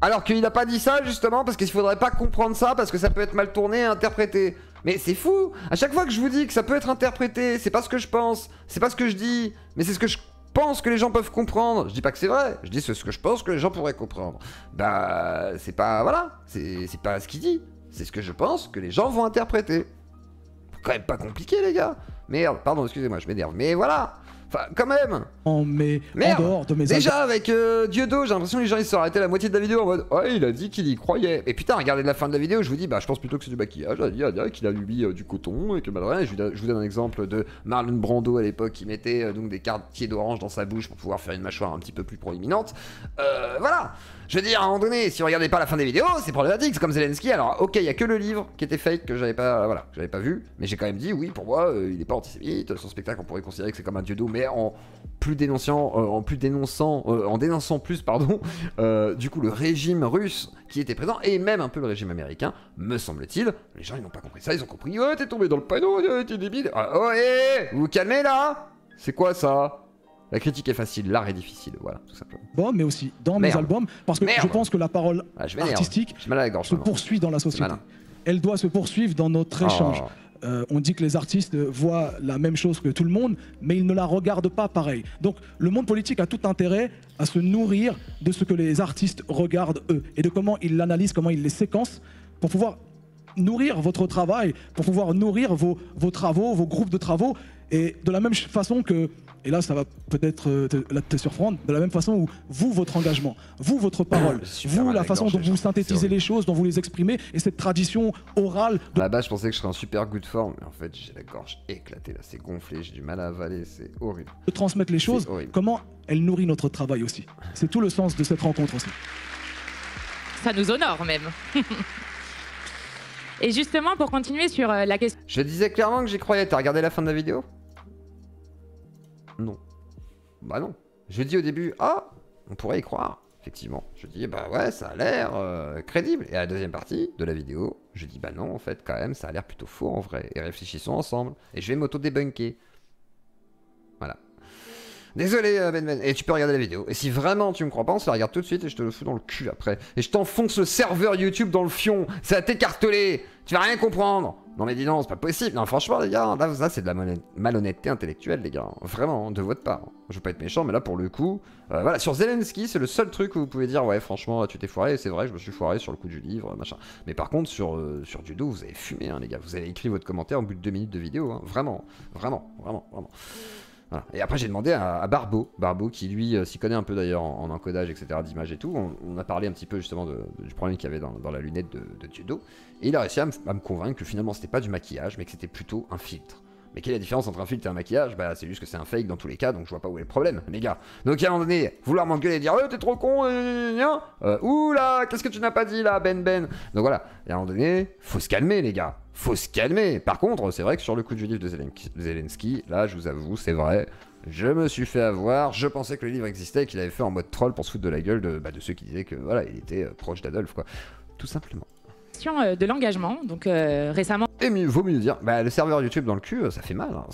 alors qu'il a pas dit ça justement parce qu'il faudrait pas comprendre ça parce que ça peut être mal tourné et interprété. Mais c'est fou. À chaque fois que je vous dis que ça peut être interprété, c'est pas ce que je pense, c'est pas ce que je dis, mais c'est ce que je pense que les gens peuvent comprendre. Je dis pas que c'est vrai, je dis ce que je pense que les gens pourraient comprendre. Bah, c'est pas... Voilà, c'est pas ce qu'il dit. C'est ce que je pense que les gens vont interpréter. Quand même pas compliqué, les gars. Merde, pardon, excusez-moi, je m'énerve. Mais voilà. Enfin, quand même. Mais merde. En dehors de mes déjà, avec Dieudo, j'ai l'impression que les gens ils se sont arrêtés la moitié de la vidéo en mode ouais, il a dit qu'il y croyait. Et putain, regardez la fin de la vidéo, je vous dis, bah, je pense plutôt que c'est du maquillage. Il a dit qu'il a mis du coton et que malheureusement, je vous donne un exemple de Marlon Brando à l'époque qui mettait donc des quartiers d'orange dans sa bouche pour pouvoir faire une mâchoire un petit peu plus proéminente. Voilà. Je veux dire, à un moment donné, si vous regardez pas la fin des vidéos, c'est problématique, c'est comme Zelensky. Alors, ok, il y a que le livre qui était fake que j'avais pas, voilà, que j'avais pas vu, mais j'ai quand même dit, oui, pour moi, il est pas antisémite. Son spectacle, on pourrait considérer que c'est comme un Dieudo, mais en dénonçant plus, pardon, du coup, le régime russe qui était présent et même un peu le régime américain, me semble-t-il. Les gens, ils n'ont pas compris ça, ils ont compris, ouais, t'es tombé dans le panneau, t'es débile. Oh, hé, vous vous calmez là? C'est quoi ça? La critique est facile, l'art est difficile, voilà, tout simplement. Bon, mais aussi dans mes albums, parce que je pense que la parole artistique se poursuit dans la société. Elle doit se poursuivre dans notre échange. On dit que les artistes voient la même chose que tout le monde, mais ils ne la regardent pas pareil. Donc le monde politique a tout intérêt à se nourrir de ce que les artistes regardent eux, et de comment ils l'analysent, comment ils les séquencent, pour pouvoir nourrir votre travail, pour pouvoir nourrir vos travaux, vos groupes de travaux, et de la même façon que, et là ça va peut-être te surprendre, de la même façon où vous, votre engagement, vous, votre parole, vous, la façon dont vous synthétisez les choses, dont vous les exprimez, et cette tradition orale... À la base, je pensais que je serais en super good forme, mais en fait j'ai la gorge éclatée, là, c'est gonflé, j'ai du mal à avaler, c'est horrible. De transmettre les choses, comment elle nourrit notre travail aussi. C'est tout le sens de cette rencontre aussi. Ça nous honore même. Et justement, pour continuer sur la question... Je disais clairement que j'y croyais, t'as regardé la fin de la vidéo? Non. Bah non. Je dis au début, ah, on pourrait y croire, effectivement. Je dis, bah ouais, ça a l'air crédible. Et à la deuxième partie de la vidéo, je dis, bah non, en fait, quand même, ça a l'air plutôt faux en vrai. Et réfléchissons ensemble. Et je vais m'auto-débunker. Voilà. Désolé Ben. Et tu peux regarder la vidéo. Et si vraiment tu me crois pas, on se la regarde tout de suite et je te le fous dans le cul après. Et je t'enfonce le serveur YouTube dans le fion. Ça va t'écarteler. Tu vas rien comprendre. Non mais dis non, c'est pas possible. Non franchement les gars, là ça c'est de la malhonnêteté intellectuelle les gars. Vraiment, de votre part. Je veux pas être méchant, mais là pour le coup, voilà, sur Zelensky, c'est le seul truc où vous pouvez dire ouais franchement tu t'es foiré. Et c'est vrai, je me suis foiré sur le coup du livre, machin. Mais par contre sur Dieudo, vous avez fumé hein les gars. Vous avez écrit votre commentaire au bout de 2 minutes de vidéo. Hein. Vraiment. Voilà. Et après j'ai demandé à Barbeau qui lui s'y connaît un peu d'ailleurs en encodage etc d'images et tout, on a parlé un petit peu justement du problème qu'il y avait dans la lunette de Dieudo, et il a réussi à me convaincre que finalement c'était pas du maquillage mais que c'était plutôt un filtre. Mais quelle est la différence entre un filtre et un maquillage? Bah c'est juste que c'est un fake dans tous les cas, donc je vois pas où est le problème les gars. Donc à un moment donné, vouloir m'engueuler et dire t'es trop con, oula, qu'est-ce que tu n'as pas dit là Ben. Donc voilà, et à un moment donné, faut se calmer les gars. Faut se calmer. Par contre, c'est vrai que sur le coup du livre de Zelensky, là, je vous avoue, c'est vrai, je me suis fait avoir. Je pensais que le livre existait et qu'il avait fait en mode troll pour se foutre de la gueule de ceux qui disaient que voilà, il était proche d'Adolphe, quoi. Tout simplement. De l'engagement, donc récemment. Et vaut mieux dire, le serveur YouTube dans le cul, ça fait mal. Hein.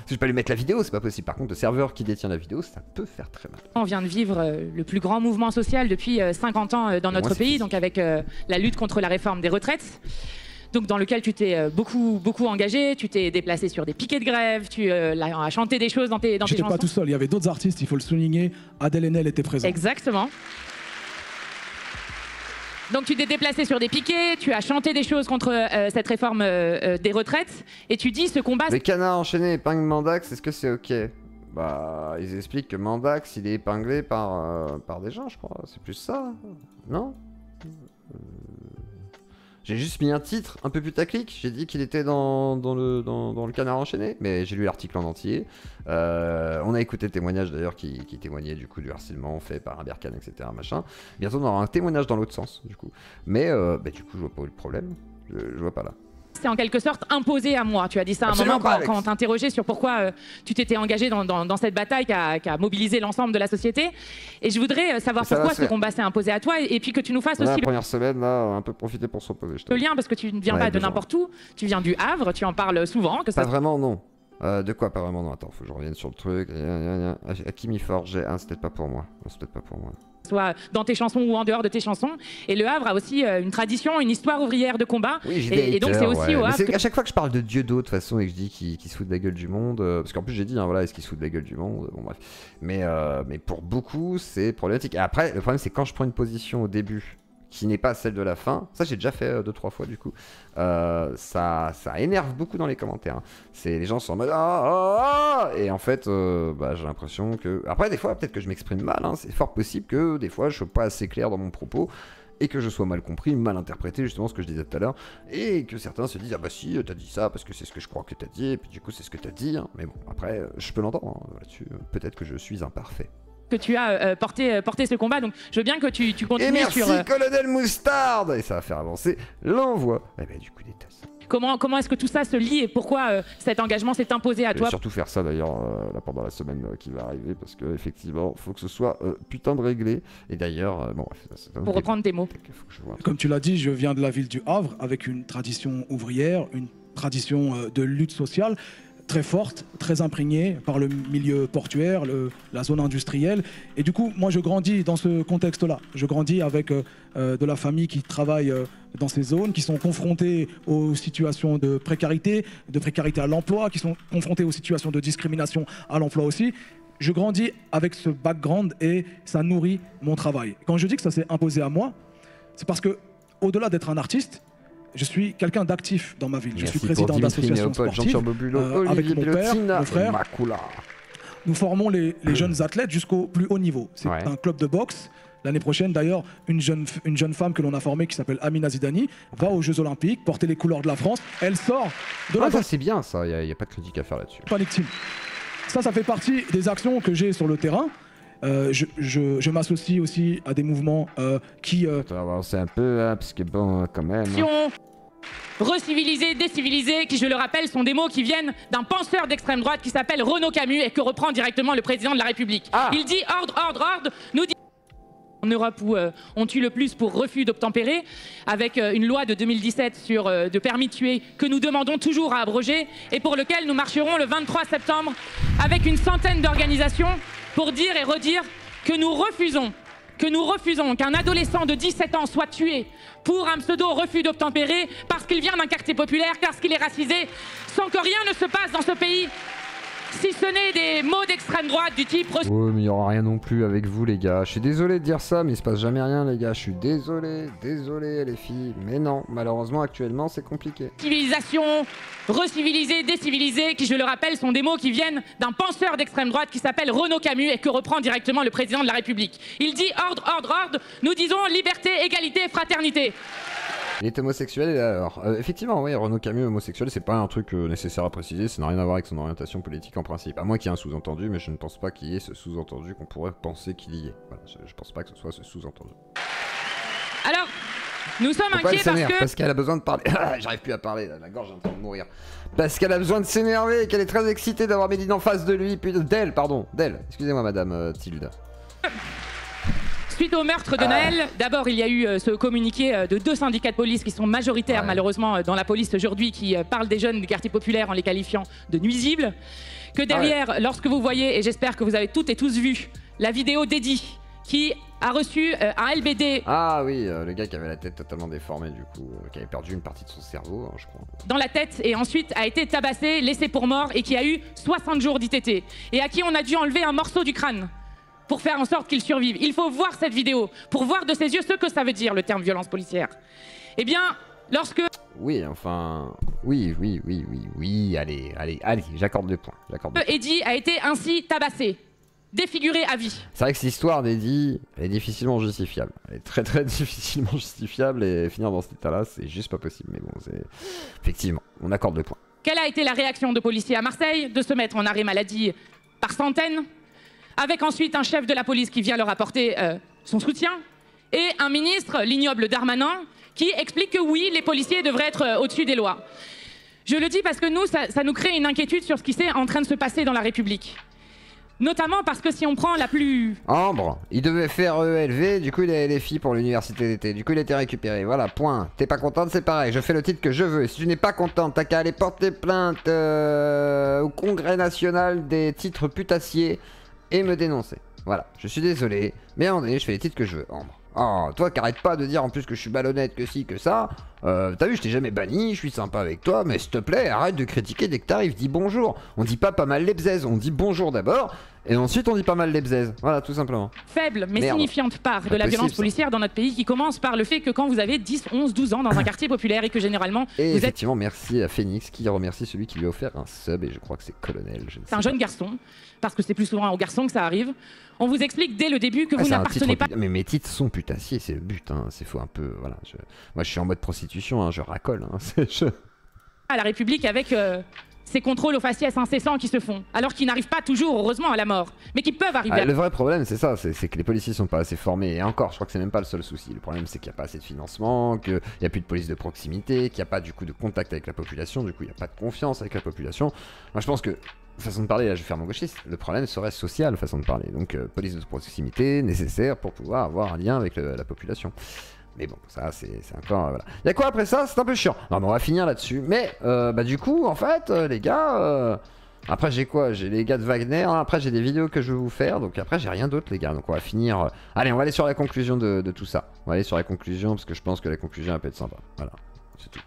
Si je peux lui mettre la vidéo, c'est pas possible. Par contre, le serveur qui détient la vidéo, ça peut faire très mal. On vient de vivre le plus grand mouvement social depuis 50 ans dans notre pays, donc avec la lutte contre la réforme des retraites. Donc dans lequel tu t'es beaucoup engagé, tu t'es déplacé sur des piquets de grève, tu as chanté des choses dans tes chansons. J'étais pas tout seul, il y avait d'autres artistes, il faut le souligner. Adèle Haenel était présent. Exactement. Donc tu t'es déplacé sur des piquets, tu as chanté des choses contre cette réforme des retraites, et tu dis ce combat... Les canards enchaînés épinglent Mandax, est-ce que c'est ok? Bah, ils expliquent que Mandax, il est épinglé par des gens, je crois. C'est plus ça, non? J'ai juste mis un titre un peu putaclic, j'ai dit qu'il était dans le canard enchaîné, mais j'ai lu l'article en entier. On a écouté le témoignage d'ailleurs qui témoignait du coup du harcèlement fait par un Berkane, etc. Machin. Bientôt on aura un témoignage dans l'autre sens du coup. Mais du coup je vois pas où le problème, je vois pas là. C'est en quelque sorte imposé à moi. Tu as dit ça à un moment quand on t'interrogeait sur pourquoi tu t'étais engagé dans cette bataille qui a mobilisé l'ensemble de la société. Et je voudrais savoir pourquoi ce combat s'est imposé à toi, et puis que tu nous fasses aussi... La première semaine, là, un peu profiter pour s'opposer. Le lien, parce que tu ne viens pas de n'importe où, tu viens du Havre, tu en parles souvent. Pas vraiment, non. De quoi pas vraiment, non. Attends, faut que je revienne sur le truc. À qui m'y forge? C'est peut-être pas pour moi. C'est peut-être pas pour moi. soit dans tes chansons ou en dehors de tes chansons. Et Le Havre a aussi une tradition, une histoire ouvrière de combat. Oui, et donc c'est aussi au Havre. À chaque fois que je parle de Dieudo de toute façon et que je dis qu'il se fout de la gueule du monde, parce qu'en plus j'ai dit, hein, voilà, est-ce qu'il se fout de la gueule du monde, bon bref. Mais pour beaucoup c'est problématique. Et après le problème c'est quand je prends une position au début qui n'est pas celle de la fin, ça j'ai déjà fait 2-3 fois du coup, ça énerve beaucoup dans les commentaires, hein. Les gens sont en mode et en fait j'ai l'impression que, après des fois peut-être que je m'exprime mal, hein. C'est fort possible que des fois je sois pas assez clair dans mon propos et que je sois mal compris, mal interprété, justement ce que je disais tout à l'heure, et que certains se disent ah bah si t'as dit ça parce que c'est ce que je crois que t'as dit, et puis du coup c'est ce que t'as dit, hein. Mais bon après je peux l'entendre, hein, là-dessus, peut-être que je suis imparfait. Que tu as porté ce combat, donc je veux bien que tu continues. Et merci Colonel Moustarde. Et ça va faire avancer l'envoi. Et ben du coup des tasses. Comment est-ce que tout ça se lie et pourquoi cet engagement s'est imposé à toi? Je vais surtout faire ça d'ailleurs là pendant la semaine qui va arriver, parce que effectivement faut que ce soit putain de réglé. Et d'ailleurs bon pour reprendre tes mots. Comme tu l'as dit, je viens de la ville du Havre avec une tradition ouvrière, une tradition de lutte sociale très forte, très imprégnée par le milieu portuaire, la zone industrielle. Et du coup, moi, je grandis dans ce contexte-là. Je grandis avec de la famille qui travaille dans ces zones, qui sont confrontés aux situations de précarité à l'emploi, qui sont confrontés aux situations de discrimination à l'emploi aussi. Je grandis avec ce background et ça nourrit mon travail. Quand je dis que ça s'est imposé à moi, c'est parce que, au-delà d'être un artiste, je suis quelqu'un d'actif dans ma ville. Je suis président d'associations sportives avec mon père, mon frère. Nous formons les jeunes athlètes jusqu'au plus haut niveau. C'est un club de boxe. L'année prochaine, d'ailleurs, une jeune femme que l'on a formée qui s'appelle Amina Zidani va aux Jeux Olympiques porter les couleurs de la France. Elle sort de la... ça c'est bien ça, il n'y a pas de critique à faire là-dessus. Panic Team. Ça fait partie des actions que j'ai sur le terrain. Je m'associe aussi à des mouvements qui... C'est un peu, hein, parce que bon, quand même... Hein. Reciviliser, déciviliser, qui je le rappelle sont des mots qui viennent d'un penseur d'extrême droite qui s'appelle Renaud Camus et que reprend directement le président de la République. Il dit ordre, ordre, ordre, nous dit... En Europe où on tue le plus pour refus d'obtempérer, avec une loi de 2017 de permis de tuer que nous demandons toujours à abroger et pour lequel nous marcherons le 23 septembre avec une centaine d'organisations pour dire et redire que nous refusons qu'un adolescent de 17 ans soit tué pour un pseudo-refus d'obtempérer parce qu'il vient d'un quartier populaire, parce qu'il est racisé, sans que rien ne se passe dans ce pays, si ce n'est des mots d'extrême droite du type... Ouais, mais il n'y aura rien non plus avec vous les gars. Je suis désolé de dire ça, mais il se passe jamais rien les gars. Je suis désolé les filles. Mais non, malheureusement actuellement c'est compliqué. Civilisation, reciviliser, déciviliser, qui je le rappelle sont des mots qui viennent d'un penseur d'extrême droite qui s'appelle Renaud Camus et que reprend directement le président de la République. Il dit ordre, ordre, ordre, nous disons liberté, égalité, fraternité. Il est homosexuel et alors effectivement oui, Renaud Camus homosexuel c'est pas un truc nécessaire à préciser, ça n'a rien à voir avec son orientation politique en principe, à moins qu'il y ait un sous-entendu, mais je ne pense pas qu'il y ait ce sous-entendu qu'on pourrait penser qu'il y ait. Voilà, je pense pas que ce soit ce sous-entendu. Alors, nous sommes inquiets parce qu'elle a besoin de parler. J'arrive plus à parler, la gorge est en train de mourir. Parce qu'elle a besoin de s'énerver et qu'elle est très excitée d'avoir Méline en face de lui, puis d'elle, excusez-moi madame Tilda. Suite au meurtre de Naël, d'abord il y a eu ce communiqué de 2 syndicats de police qui sont majoritaires malheureusement dans la police aujourd'hui, qui parlent des jeunes des quartiers populaires en les qualifiant de nuisibles. Que derrière, lorsque vous voyez, et j'espère que vous avez toutes et tous vu, la vidéo d'Eddy qui a reçu un LBD. Ah oui, le gars qui avait la tête totalement déformée du coup, qui avait perdu une partie de son cerveau, hein, je crois. Dans la tête et ensuite a été tabassé, laissé pour mort et qui a eu 60 jours d'ITT. Et à qui on a dû enlever un morceau du crâne pour faire en sorte qu'il survive. Il faut voir cette vidéo pour voir de ses yeux ce que ça veut dire le terme violence policière. Eh bien, lorsque... Oui, enfin... Oui, allez, j'accorde le point. Eddy a été ainsi tabassé, défiguré à vie. C'est vrai que cette histoire d'Eddy, elle est difficilement justifiable. Elle est très très difficilement justifiable et finir dans cet état-là, c'est juste pas possible. Mais bon, c'est... Effectivement, on accorde le point. Quelle a été la réaction de policiers à Marseille de se mettre en arrêt maladie par centaines, avec ensuite un chef de la police qui vient leur apporter son soutien, et un ministre, l'ignoble Darmanin, qui explique que oui, les policiers devraient être au-dessus des lois. Je le dis parce que nous, ça nous crée une inquiétude sur ce qui est en train de se passer dans la République. Notamment parce que si on prend la plus... Ambre, il devait faire ELV, du coup il a les filles pour l'université d'été, du coup il a été récupéré, voilà, point. T'es pas contente, c'est pareil, je fais le titre que je veux. Si tu n'es pas contente, t'as qu'à aller porter plainte au Congrès national des titres putassiers et me dénoncer. Voilà, je suis désolé, mais à un moment donné, je fais les titres que je veux, Ambre. Oh, toi qui arrête pas de dire en plus que je suis malhonnête, que si, que ça. T'as vu, je t'ai jamais banni, je suis sympa avec toi, mais s'il te plaît, arrête de critiquer dès que t'arrives, dis bonjour. On dit pas mal les bzaises, on dit bonjour d'abord, et ensuite on dit pas mal les bzaises. Voilà, tout simplement. Faible, mais signifiante part de la violence policière dans notre pays qui commence par le fait que quand vous avez 10, 11, 12 ans dans un quartier populaire et que généralement et vous effectivement, merci à Phoenix qui remercie celui qui lui a offert un sub, et je crois que c'est Colonel. C'est un jeune garçon, parce que c'est plus souvent aux garçons que ça arrive. On vous explique dès le début que vous n'appartenez pas... Mais mes titres sont putassiers, c'est le but, hein. C'est faux un peu, voilà. Moi je suis en mode prostitution, hein. Je racole, hein. à la République avec ces contrôles aux faciès incessants qui se font, alors qu'ils n'arrivent pas toujours, heureusement, à la mort, mais qui peuvent arriver. Le vrai problème, c'est ça, c'est que les policiers sont pas assez formés, et encore, je crois que c'est même pas le seul souci. Le problème, c'est qu'il n'y a pas assez de financement, qu'il n'y a plus de police de proximité, qu'il n'y a pas du coup de contact avec la population, du coup il n'y a pas de confiance avec la population. Moi je pense que, façon de parler, là je vais faire mon gauchiste, le problème serait social, façon de parler. Donc police de proximité nécessaire pour pouvoir avoir un lien avec la population. Mais bon, ça c'est encore... voilà. Y'a quoi après ça? C'est un peu chiant. Non mais on va finir là-dessus. Mais bah du coup, en fait, les gars... Après j'ai quoi? J'ai les gars de Wagner, après j'ai des vidéos que je vais vous faire, donc après j'ai rien d'autre les gars. Donc on va finir... Allez, on va aller sur la conclusion de tout ça. On va aller sur la conclusion, parce que je pense que la conclusion elle peut être sympa. Voilà, c'est tout.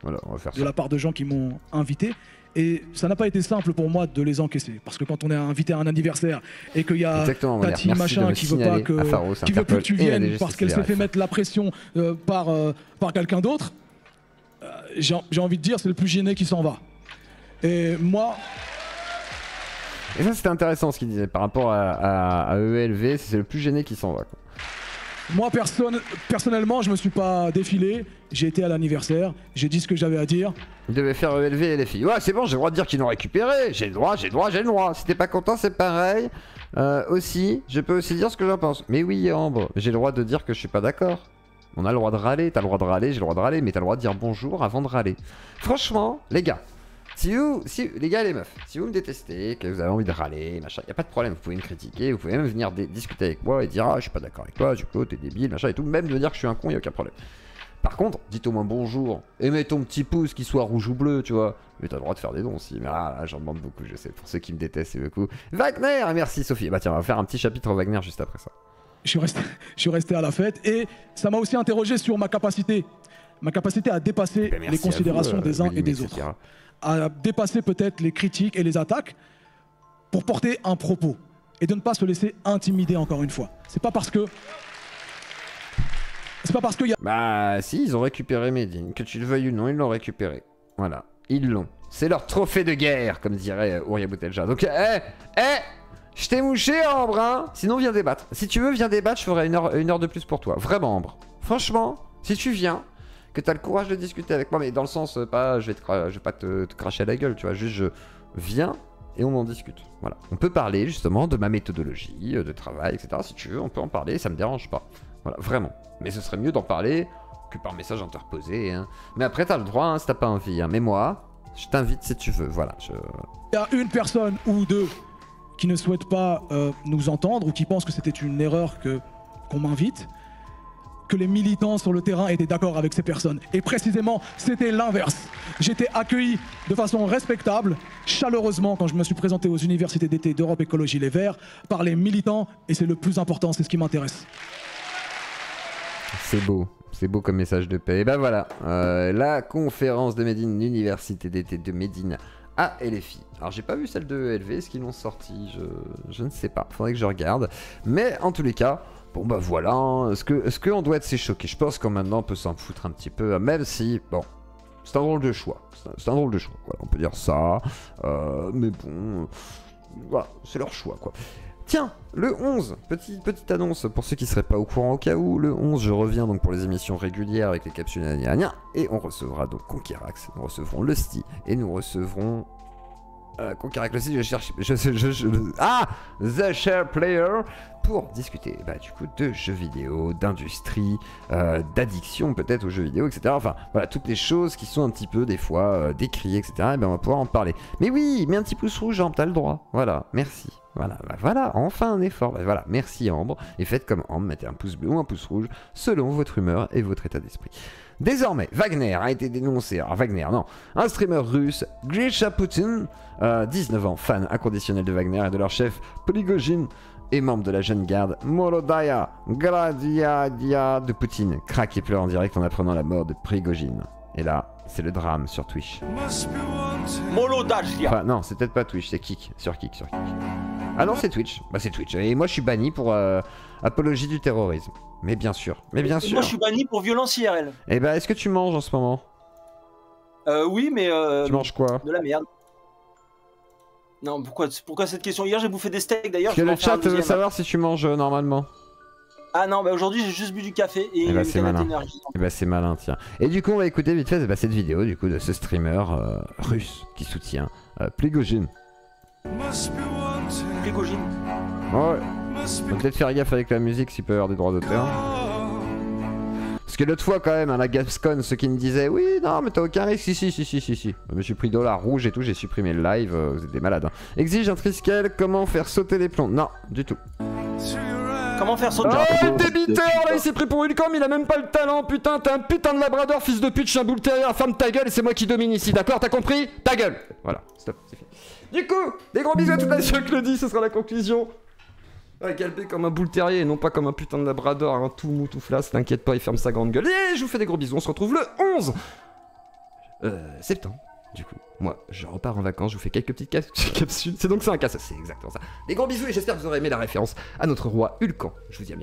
Voilà, on va faire ça. De la part de gens qui m'ont invité. Et ça n'a pas été simple pour moi de les encaisser. Parce que quand on est invité à un anniversaire et qu'il y a Tati machin qui veut pas que, qui veut plus que tu viennes parce qu'elle s'est fait mettre la pression par quelqu'un d'autre, j'ai envie de dire c'est le plus gêné qui s'en va. Et moi... Et ça c'était intéressant ce qu'il disait par rapport à ELV, c'est le plus gêné qui s'en va, quoi. Moi personnellement je me suis pas défilé, j'ai été à l'anniversaire, j'ai dit ce que j'avais à dire. Il devait faire ELV et les filles. Ouais c'est bon, j'ai le droit de dire qu'ils l'ont récupéré, j'ai le droit, j'ai le droit. Si t'es pas content c'est pareil. Aussi, je peux aussi dire ce que j'en pense. Mais oui Ambre, j'ai le droit de dire que je suis pas d'accord. On a le droit de râler, t'as le droit de râler, j'ai le droit de râler, mais t'as le droit de dire bonjour avant de râler. Franchement, les gars, les gars et les meufs, si vous me détestez, que vous avez envie de râler, machin, y a pas de problème, vous pouvez me critiquer, vous pouvez même venir discuter avec moi et dire ah je suis pas d'accord avec toi, du coup t'es débile, machin et tout, même de dire que je suis un con, y a aucun problème. Par contre, dites au moins bonjour, et mets ton petit pouce qui soit rouge ou bleu, tu vois. Mais t'as le droit de faire des dons aussi, mais là j'en demande beaucoup, je sais, pour ceux qui me détestent, c'est beaucoup. Wagner, merci Sophie, bah tiens, on va faire un petit chapitre Wagner juste après ça. Je suis resté à la fête et ça m'a aussi interrogé sur ma capacité à dépasser les considérations des uns et des autres. À dépasser peut-être les critiques et les attaques pour porter un propos et de ne pas se laisser intimider encore une fois. C'est pas parce que y a... Bah si, ils ont récupéré Medine, que tu le veuilles ou non, ils l'ont récupéré. Voilà, ils l'ont. C'est leur trophée de guerre, comme dirait Ouria Boutelja. Donc, je t'ai mouché Ambre, hein. Sinon viens débattre. Si tu veux, viens débattre, je ferai une heure de plus pour toi. Vraiment Ambre. Franchement, si tu viens... que t'as le courage de discuter avec moi, mais dans le sens, pas, je vais pas te cracher à la gueule, tu vois, juste je viens et on en discute. Voilà, on peut parler justement de ma méthodologie, de travail, etc. Si tu veux, on peut en parler, ça me dérange pas. Voilà, vraiment. Mais ce serait mieux d'en parler que par message interposé, hein. Mais après, t'as le droit, hein, si t'as pas envie, hein. Mais moi, je t'invite si tu veux, voilà. Il y a une personne ou deux qui ne souhaitent pas nous entendre ou qui pensent que c'était une erreur qu'on m'invite. Que les militants sur le terrain étaient d'accord avec ces personnes. Et précisément, c'était l'inverse. J'étais accueilli de façon respectable, chaleureusement, quand je me suis présenté aux universités d'été d'Europe Écologie Les Verts, par les militants, et c'est le plus important, c'est ce qui m'intéresse. C'est beau comme message de paix. Et ben voilà, la conférence de Médine, l'université d'été de Médine à LFI. Alors j'ai pas vu celle de ELV, est-ce qu'ils l'ont sorti? Je ne sais pas, faudrait que je regarde. Mais en tous les cas, bon bah voilà, hein. Est-ce qu'on doit être choqué? Je pense qu'en maintenant on peut s'en foutre un petit peu, même si, bon, c'est un drôle de choix. C'est un drôle de choix, voilà, on peut dire ça. Mais bon, voilà, c'est leur choix, quoi. Tiens, le 11, petite annonce pour ceux qui seraient pas au courant au cas où, le 11 je reviens donc pour les émissions régulières avec les capsules et on recevra donc Conquerax, nous recevrons Lusty et nous recevrons... Conquerax Lusty, je cherche... The Share Player pour discuter du coup de jeux vidéo, d'industrie, d'addiction peut-être aux jeux vidéo, etc. Enfin voilà, toutes les choses qui sont un petit peu des fois décriées, etc. Et ben on va pouvoir en parler. Mais oui, mets un petit pouce rouge, Ambre, t'as le droit. Voilà, merci. Voilà, voilà, enfin un effort. Voilà, merci Ambre. Et faites comme Ambre, mettez un pouce bleu ou un pouce rouge selon votre humeur et votre état d'esprit. Désormais, Wagner a été dénoncé. Alors Wagner, non. Un streamer russe, Grisha Putin, 19 ans, fan inconditionnel de Wagner et de leur chef Prigojine, et membre de la jeune garde Molodaya Gradiadia de Poutine, craque et pleure en direct en apprenant la mort de Prigogine. Et là, c'est le drame sur Twitch. Molodaya. Enfin, non, c'est peut-être pas Twitch, c'est Kik. Sur Kik. Ah non, c'est Twitch. Bah, c'est Twitch. Et moi, je suis banni pour apologie du terrorisme. Mais bien sûr. Mais bien sûr. Moi, je suis banni pour violence IRL. Et bah, est-ce que tu manges en ce moment? Oui, mais. Tu manges quoi? De la merde. Non, pourquoi cette question? Hier, j'ai bouffé des steaks d'ailleurs. Parce que le chat veut savoir si tu manges normalement. Ah non, bah aujourd'hui, j'ai juste bu du café et bah, une c'est canette malin. d'énergie. Et bah, c'est malin, tiens. Et du coup, on va écouter vite fait cette vidéo du coup de ce streamer russe qui soutient Prigogine. Prigogine. Ouais. Faut peut-être faire gaffe avec la musique s'il peut y avoir des droits d'auteur. Parce que l'autre fois quand même, à la Gamescom, ceux qui me disaient oui, non mais t'as aucun risque, si. Je me suis pris $, rouge et tout, j'ai supprimé le live, vous êtes des malades. Hein. Exige un Triskel, comment faire sauter les plombs? Non, du tout. Comment faire sauter? Oh, débiteur, là il s'est pris pour une com, il a même pas le talent, putain, t'es un putain de labrador, fils de pute, je suis un boule terrier, ferme ta gueule et c'est moi qui domine ici, d'accord, t'as compris? Ta gueule. Voilà, stop, c'est fini. Du coup, des gros bisous à toute la chère Claudie, ce sera la conclusion. Ouais, galbé comme un boule terrier et non pas comme un putain de labrador, un tout mou tout flasque, t'inquiète pas, il ferme sa grande gueule. Et je vous fais des gros bisous, on se retrouve le 11 septembre. Du coup, moi, je repars en vacances, je vous fais quelques petites capsules. C'est donc ça un casse, c'est exactement ça. Des gros bisous et j'espère que vous aurez aimé la référence à notre roi Hulkan. Je vous dis à bientôt.